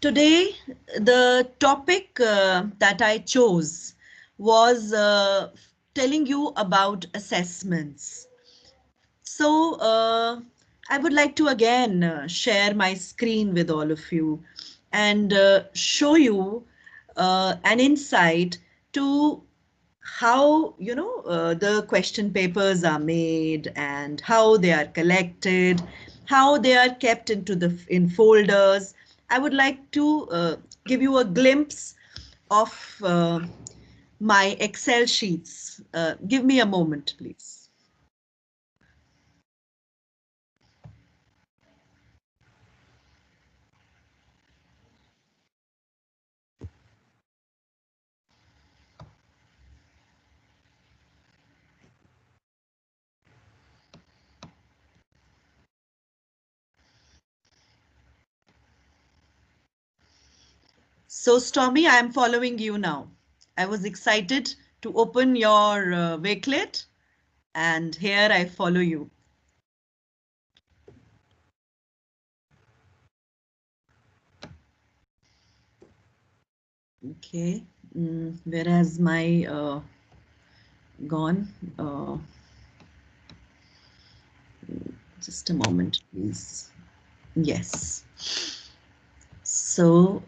Today, the topic that I chose was telling you about assessments. So I would like to again share my screen with all of you and show you an insight to how, the question papers are made and how they are collected, how they are kept in folders. I would like to give you a glimpse of my Excel sheets. Give me a moment, please. So Stormy, I am following you now. I was excited to open your Wakelet, and here I follow you. Okay, where has my gone? Just a moment, please. Yes. So,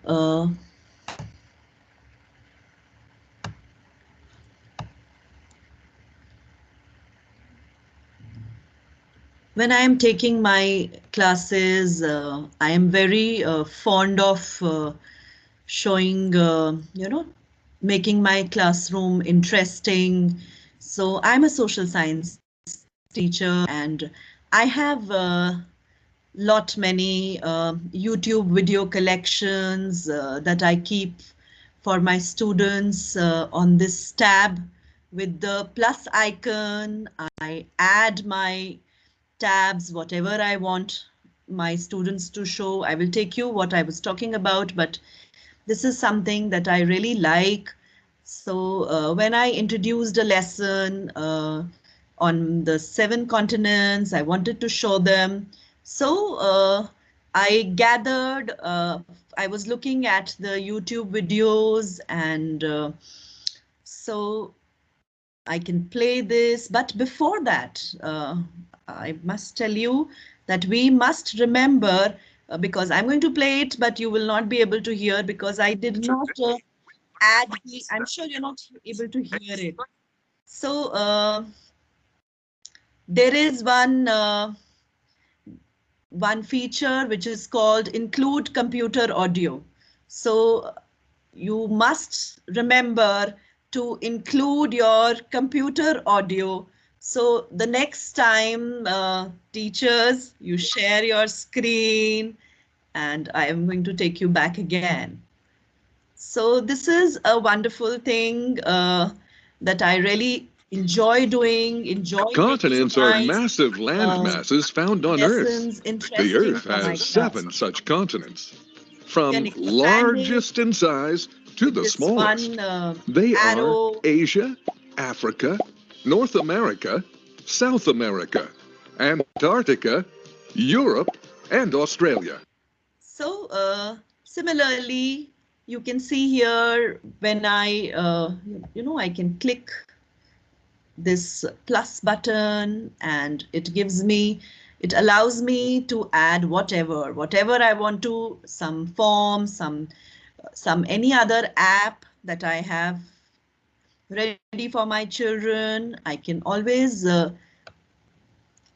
when I am taking my classes, I am very fond of showing, making my classroom interesting. So I'm a social science teacher, and I have many YouTube video collections that I keep for my students on this tab with the plus icon. I add my tabs, whatever I want my students to show. I will take you what I was talking about, but this is something that I really like. So when I introduced a lesson on the 7 continents, I wanted to show them. So I gathered, I was looking at the YouTube videos, and so I can play this. But before that, I must tell you that we must remember, because I'm going to play it, but you will not be able to hear because I did not add the, I'm sure you're not able to hear it. So there is one feature which is called include computer audio. So you must remember to include your computer audio. So the next time, teachers, you share your screen, and I am going to take you back again. So this is a wonderful thing that I really enjoy doing.
Continents are massive land masses found on Earth. The Earth has 7 such continents, from largest in size to the smallest. They are Asia, Africa, North America, South America, Antarctica, Europe, and Australia.
So similarly, you can see here when I, I can click this plus button, and it gives me, it allows me to add whatever I want to, some form, some any other app that I have ready for my children. I can always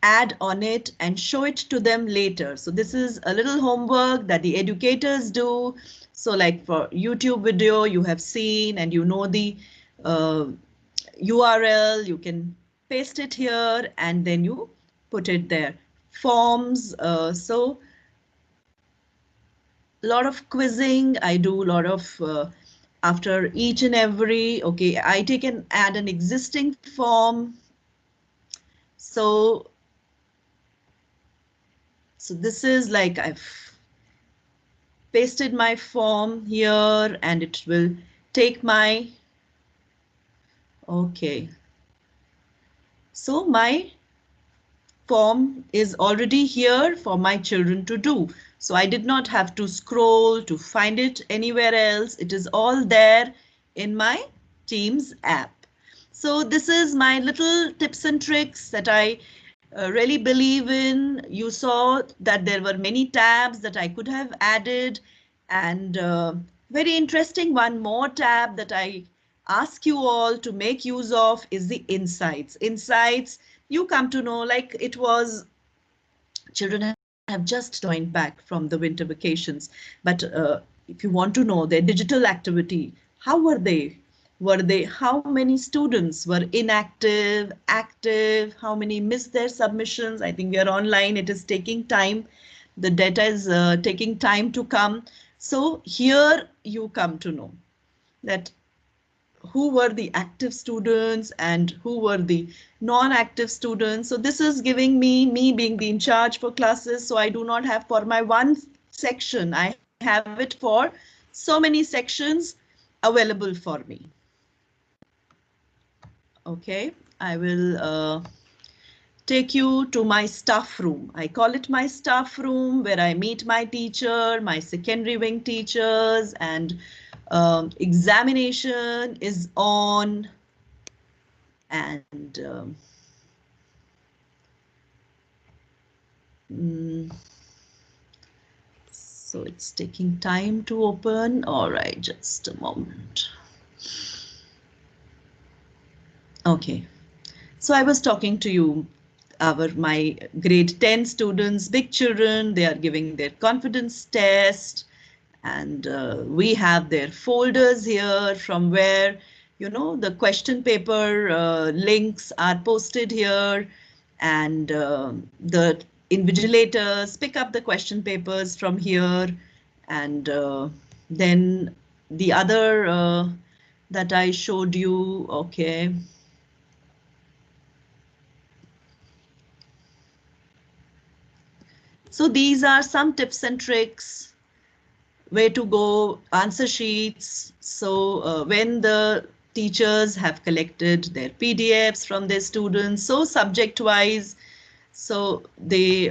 add on it and show it to them later. So this is a little homework that the educators do. So like for YouTube video, you have seen and you know the URL, you can paste it here and then you put it there. Forms, so a lot of quizzing. I do a lot of after each and every, okay, I take and add an existing form. So this is like I've pasted my form here, and it will take my, okay. So my form is already here for my children to do. So I did not have to scroll to find it anywhere else. It is all there in my Teams app. So this is my little tips and tricks that I really believe in. You saw that there were many tabs that I could have added, and very interesting, one more tab that I ask you all to make use of is the insights. Insights, you come to know, like it was, children have just joined back from the winter vacations, but if you want to know their digital activity, how were they? How many students were inactive, active, how many missed their submissions? I think we are online, it is taking time. The data is taking time to come. So here you come to know that who were the active students and who were the non-active students. So this is giving me being the in charge for classes. So I do not have for my one section, I have it for so many sections available for me. Okay, I will take you to my staff room. I call it my staff room, where I meet my teacher, my secondary wing teachers, and examination is on. And so it's taking time to open. All right, just a moment. Okay, so I was talking to you, my grade 10 students, big children, they are giving their confidence test, and we have their folders here from where, you know, the question paper links are posted here, and the invigilators pick up the question papers from here, and then the other that I showed you, okay. So these are some tips and tricks, where to go, answer sheets. So when the teachers have collected their PDFs from their students, so subject wise, so they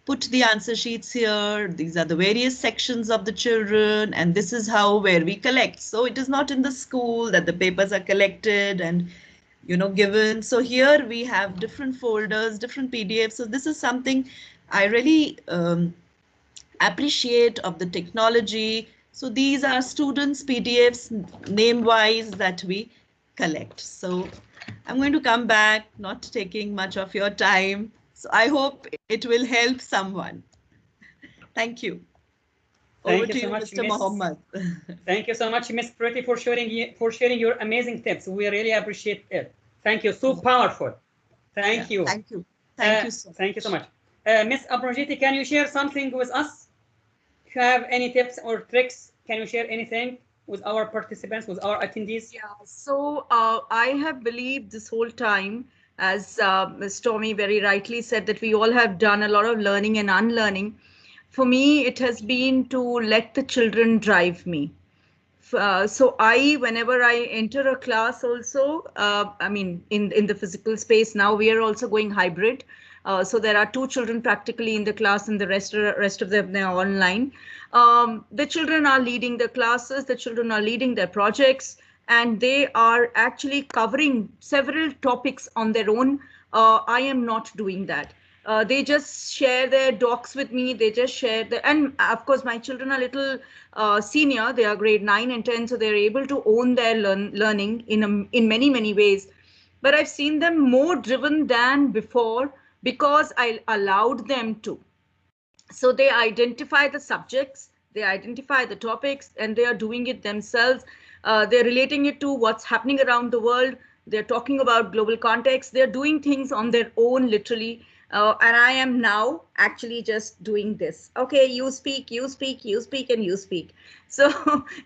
put the answer sheets here. These are the various sections of the children, and this is how where we collect. So it is not in the school that the papers are collected and, you know, given. So here we have different folders, different PDFs. So this is something I really appreciate of the technology. So these are students' PDFs name-wise that we collect. So I'm going to come back, not taking much of your time. So I hope it will help someone. Thank you. Over to you, Mr. Mohammed.
Thank you so much, Miss Pretty, for sharing your amazing tips. We really appreciate it. Thank you. So powerful. Thank you.
Thank you. Thank you so much.
Thank you so much. Miss Abronjiti, can you share something with us? If you have any tips or tricks, can you share anything with our participants, with our attendees?
Yeah, so I have believed this whole time, as Ms. Tommy very rightly said, that we all have done a lot of learning and unlearning. For me, it has been to let the children drive me. So whenever I enter a class also, I mean, in the physical space, now we are also going hybrid. So there are 2 children practically in the class and the rest of them, they are online. The children are leading the classes, the children are leading their projects, and they are actually covering several topics on their own. I am not doing that. They just share their docs with me. They just share and of course my children are little senior. They are grade 9 and 10, so they're able to own their learning in many ways. But I've seen them more driven than before because I allowed them to. So they identify the subjects, they identify the topics, and they are doing it themselves. They're relating it to what's happening around the world. They're talking about global context. They're doing things on their own, literally. And I am now actually just doing this. Okay, you speak, you speak, you speak, and you speak. So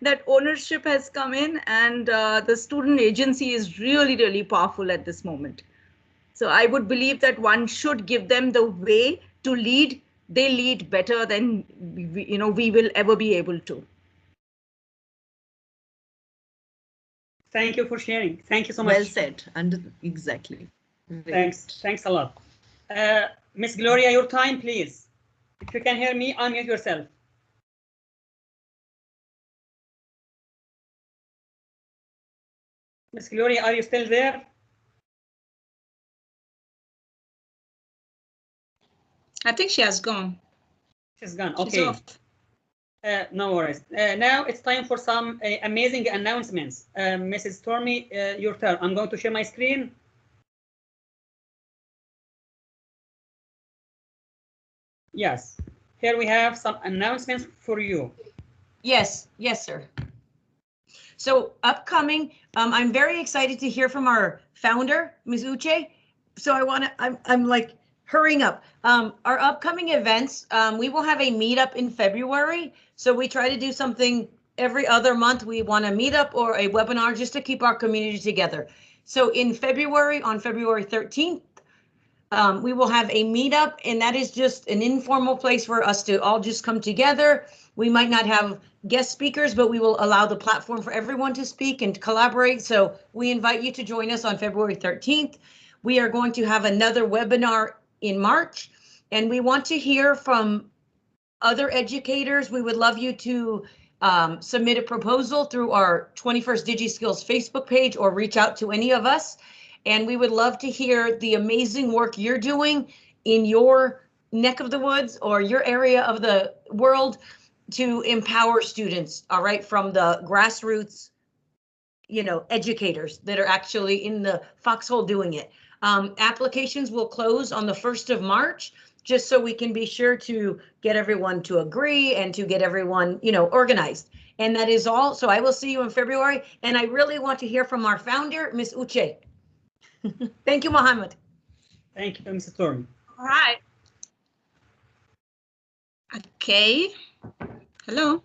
that ownership has come in, and the student agency is really powerful at this moment. So I would believe that one should give them the way to lead. They lead better than we will ever be able to.
Thank you for sharing. Thank you so much.
Well said. And exactly.
Thanks. Thanks a lot. Miss Gloria, your time, please. If you can hear me, unmute yourself. Miss Gloria, are you still there?
I think she has gone.
She's gone. Okay. No worries. Now it's time for some amazing announcements. Mrs. Stormy, your turn. I'm going to share my screen. Yes. Here we have some announcements for you.
Yes, sir. So upcoming, I'm very excited to hear from our founder, Ms. Uche. So I'm like hurrying up. Our upcoming events, we will have a meetup in February. So we try to do something every other month. We want a meetup or a webinar just to keep our community together. So in February, on February 13th, We will have a meetup, and that is just an informal place for us to all just come together. We might not have guest speakers, but we will allow the platform for everyone to speak and to collaborate. So we invite you to join us on February 13th. We are going to have another webinar in March, and we want to hear from other educators. We would love you to submit a proposal through our 21st digi-skillz Facebook page or reach out to any of us. And we would love to hear the amazing work you're doing in your neck of the woods or your area of the world to empower students, all right, from the grassroots, you know, educators that are actually in the foxhole doing it. Applications will close on the 1st of March, just so we can be sure to get everyone to agree and to get everyone, you know, organized. And that is all. So I will see you in February. And I really want to hear from our founder, Ms. Uche. Thank you, Mohammed.
Thank you, Mr. Thorne.
All right. Okay. Hello.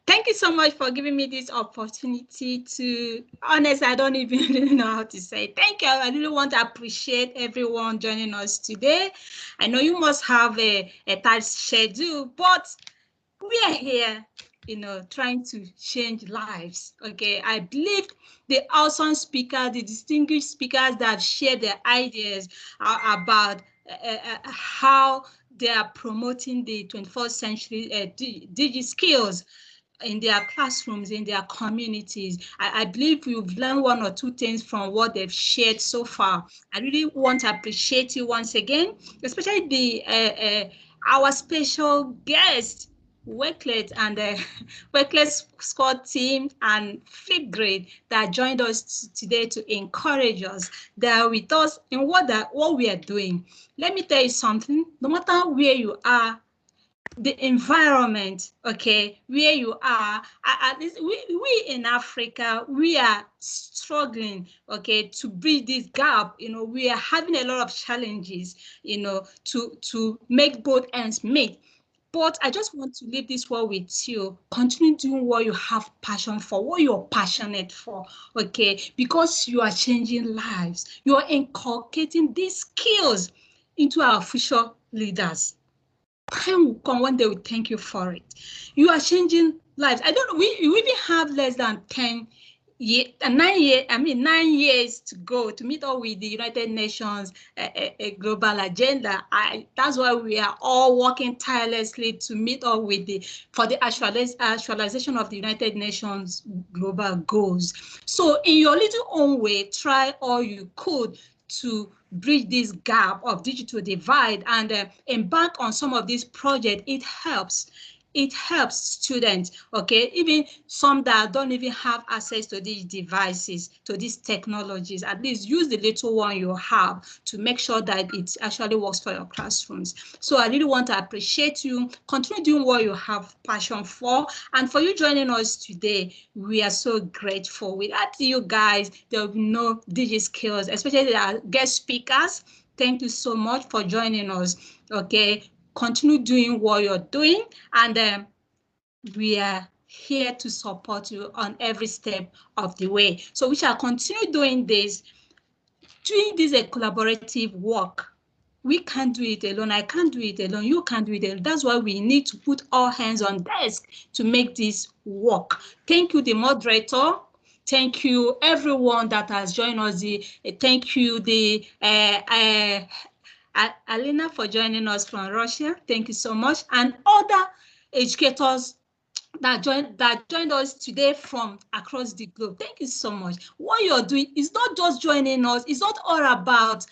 Thank you so much for giving me this opportunity to, honestly, I don't even really know how to say thank you. I really want to appreciate everyone joining us today. I know you must have a tight schedule, but we are here, you know, trying to change lives. Okay, I believe the awesome speakers, the distinguished speakers that share their ideas about how they are promoting the 21st century digi-skillz in their classrooms, in their communities. I believe we've learned one or two things from what they've shared so far. I really want to appreciate you once again, especially the our special guest, Wakelet and the Wakelet squad team and fifth grade that joined us today to encourage us. They are with us in what we are doing. Let me tell you something, no matter where you are, the environment, okay, where you are, at least we in Africa, we are struggling, okay, to bridge this gap. You know, we are having a lot of challenges, you know, to make both ends meet. But I just want to leave this word with you. Continue doing what you have passion for, what you're passionate for, okay? Because you are changing lives. You are inculcating these skills into our future leaders. Time will come one day we thank you for it. You are changing lives. I don't know, we even have less than 9 years to go to meet up with the United Nations a global agenda. That's why we are all working tirelessly to meet up with for the actualization of the United Nations global goals. So in your little own way, try all you could to bridge this gap of digital divide and embark on some of these projects. It helps. It helps students, okay, even some that don't even have access to these devices, to these technologies. At least use the little one you have to make sure that it actually works for your classrooms. So I really want to appreciate you. Continue doing what you have passion for. And for you joining us today, we are so grateful. Without you guys, there will be no digi-skillz, especially our guest speakers. Thank you so much for joining us, okay? Continue doing what you're doing, and we are here to support you on every step of the way. So we shall continue doing this a collaborative work. We can't do it alone. I can't do it alone. You can't do it alone. That's why we need to put all hands on desk to make this work. Thank you, the moderator. Thank you, everyone that has joined us. Thank you, the Alina, for joining us from Russia. Thank you so much. And other educators that joined us today from across the globe. Thank you so much. What you're doing is not just joining us. It's not all about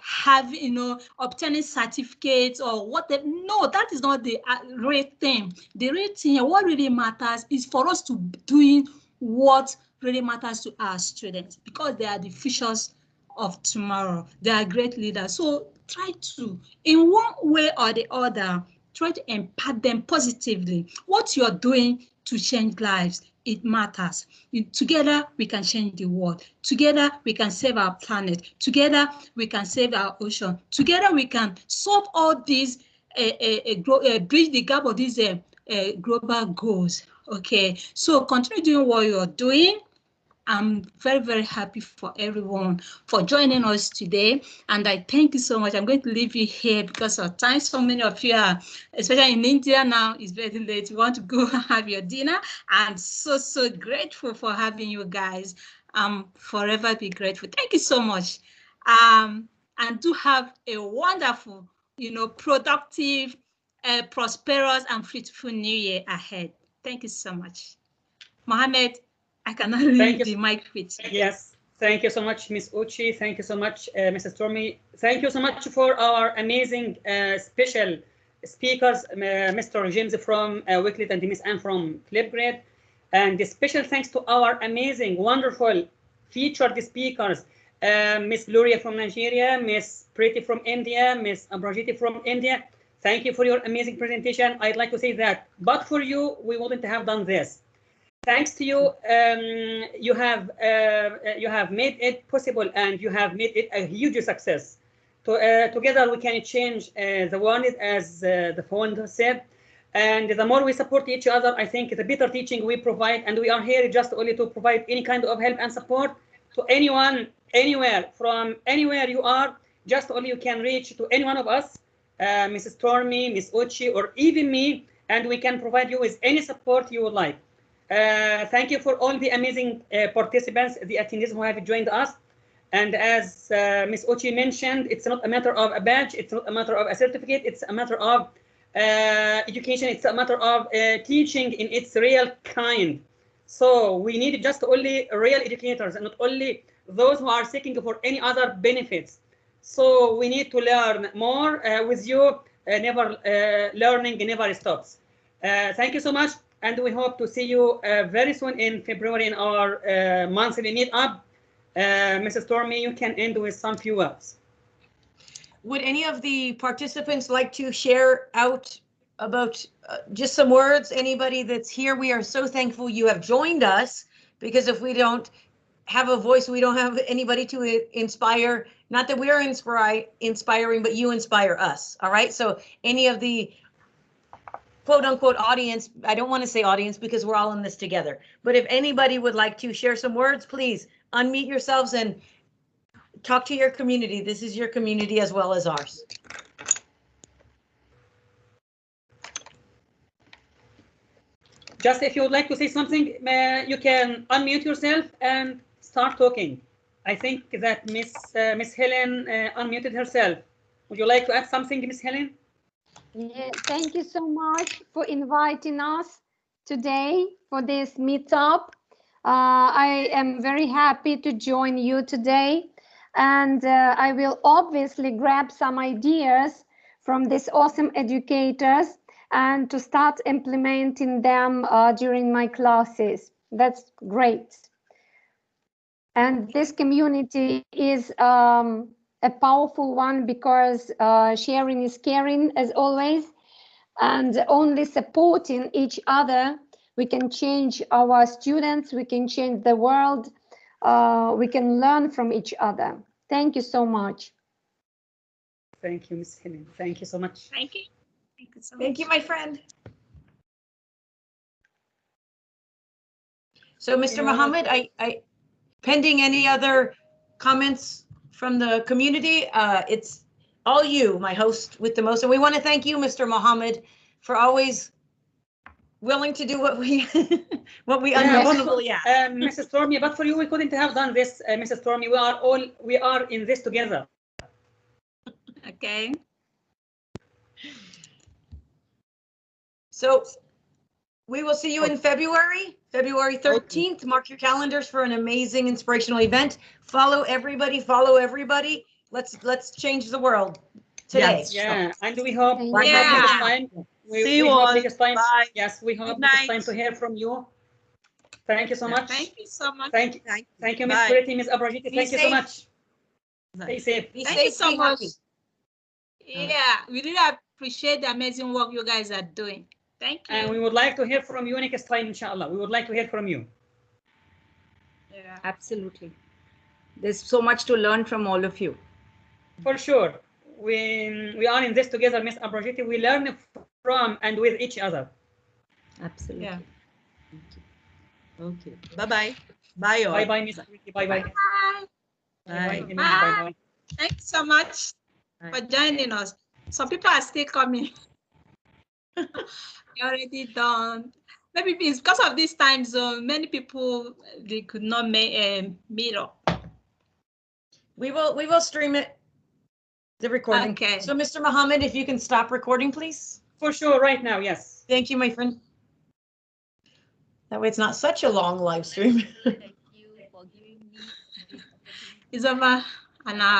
having, obtaining certificates or whatever. No, that is not the real thing. The real thing, what really matters is for us to doing what really matters to our students, because they are the futures of tomorrow. They are great leaders. So try to, in one way or the other, try to impact them positively. What you're doing to change lives, it matters. Together, we can change the world. Together, we can save our planet. Together, we can save our ocean. Together, we can solve all these, bridge the gap of these global goals. Okay, so continue doing what you're doing, I'm very, very happy for everyone for joining us today. And I thank you so much. I'm going to leave you here because of time. So many of you are, especially in India now, it's very late. You want to go have your dinner. I'm so, so grateful for having you guys. Forever be grateful. Thank you so much. And do have a wonderful, productive, prosperous and fruitful new year ahead. Thank you so much. Mohammed, I cannot leave the mic with you.
Yes, thank you so much, Miss Uchi. Thank you so much, Mrs. Stormy. Thank you so much for our amazing special speakers, Mr. James from Wicklet and Miss Anne from Flipgrid. And a special thanks to our amazing, wonderful featured speakers, Miss Luria from Nigeria, Miss Preeti from India, Miss Ambrajiti from India. Thank you for your amazing presentation. I'd like to say that, but for you, we wouldn't have done this. Thanks to you, you have made it possible, and you have made it a huge success. Together, we can change the world, as the founder said. And the more we support each other, I think the better teaching we provide. And we are here just only to provide any kind of help and support to anyone, anywhere, from anywhere you are. Just only you can reach to any one of us, Mrs. Stormy, Miss Uchi, or even me, and we can provide you with any support you would like. Thank you for all the amazing participants, the attendees who have joined us. And as Ms. Uchi mentioned, it's not a matter of a badge, it's not a matter of a certificate, it's a matter of education, it's a matter of teaching in its real kind. So we need just only real educators and not only those who are seeking for any other benefits. So we need to learn more with you. Learning never stops. Thank you so much. And we hope to see you very soon in February in our monthly meetup. Mrs. Stormy, you can end with some few words.
Would any of the participants like to share out about just some words? Anybody that's here, we are so thankful you have joined us, because if we don't have a voice, we don't have anybody to inspire. Not that we're inspiring, but you inspire us. All right. So any of the quote unquote audience, I don't want to say audience because we're all in this together, but if anybody would like to share some words, please unmute yourselves and talk to your community. This is your community as well as ours.
Just if you would like to say something, you can unmute yourself and start talking. I think that Miss Helen unmuted herself. Would you like to add something, Miss Helen?
Yeah, thank you so much for inviting us today for this meetup. I am very happy to join you today, and I will obviously grab some ideas from these awesome educators and to start implementing them during my classes. That's great. And this community is a powerful one because sharing is caring, as always, and only supporting each other, we can change our students, we can change the world, we can learn from each other. Thank you so much.
Thank you, Ms. Helen. Thank you so much.
Thank you. Thank you so much.
Thank you, my friend. So, Mr. Mohammed, I pending any other comments from the community, it's all you, my host with the most. And we want to thank you, Mr. Mohammed, for always willing to do what we unreasonably ask.
Mrs. Stormy, but for you, we couldn't have done this, Mrs. Stormy. We are in this together.
Okay.
So we will see you in February 13th. Mark your calendars for an amazing inspirational event. Follow everybody. Let's change the world today.
Yes. Yeah, and we hope
next
time.
See you all.
Bye. Yes, we hope next time to hear from you. Thank you so much.
Thank you so much.
Thank you, Ms. Preeti, Ms. Abrajiti. Thank you so much. Stay safe.
Thank you so much. Yeah, we really appreciate the amazing work you guys are doing. Thank you.
And we would like to hear from you next time, inshallah. We would like to hear from you.
Yeah, absolutely. There's so much to learn from all of you.
For sure. We are in this together, Ms. Abrajiti. We learn from and with each other.
Absolutely.
Yeah. Okay. Bye-bye. Bye all.
Bye bye, Miss Preeti. Bye bye.
Bye.
Bye bye.
Bye.
Bye bye.
Thanks so much for joining us. Some people are still coming. You're already done. Maybe it's because of this time zone, many people they could not meet up.
We will stream it, the recording.
Okay.
So Mr. Muhammad, if you can stop recording, please.
For sure, right now, yes.
Thank you, my friend. That way it's not such a long live stream.
It's over an hour.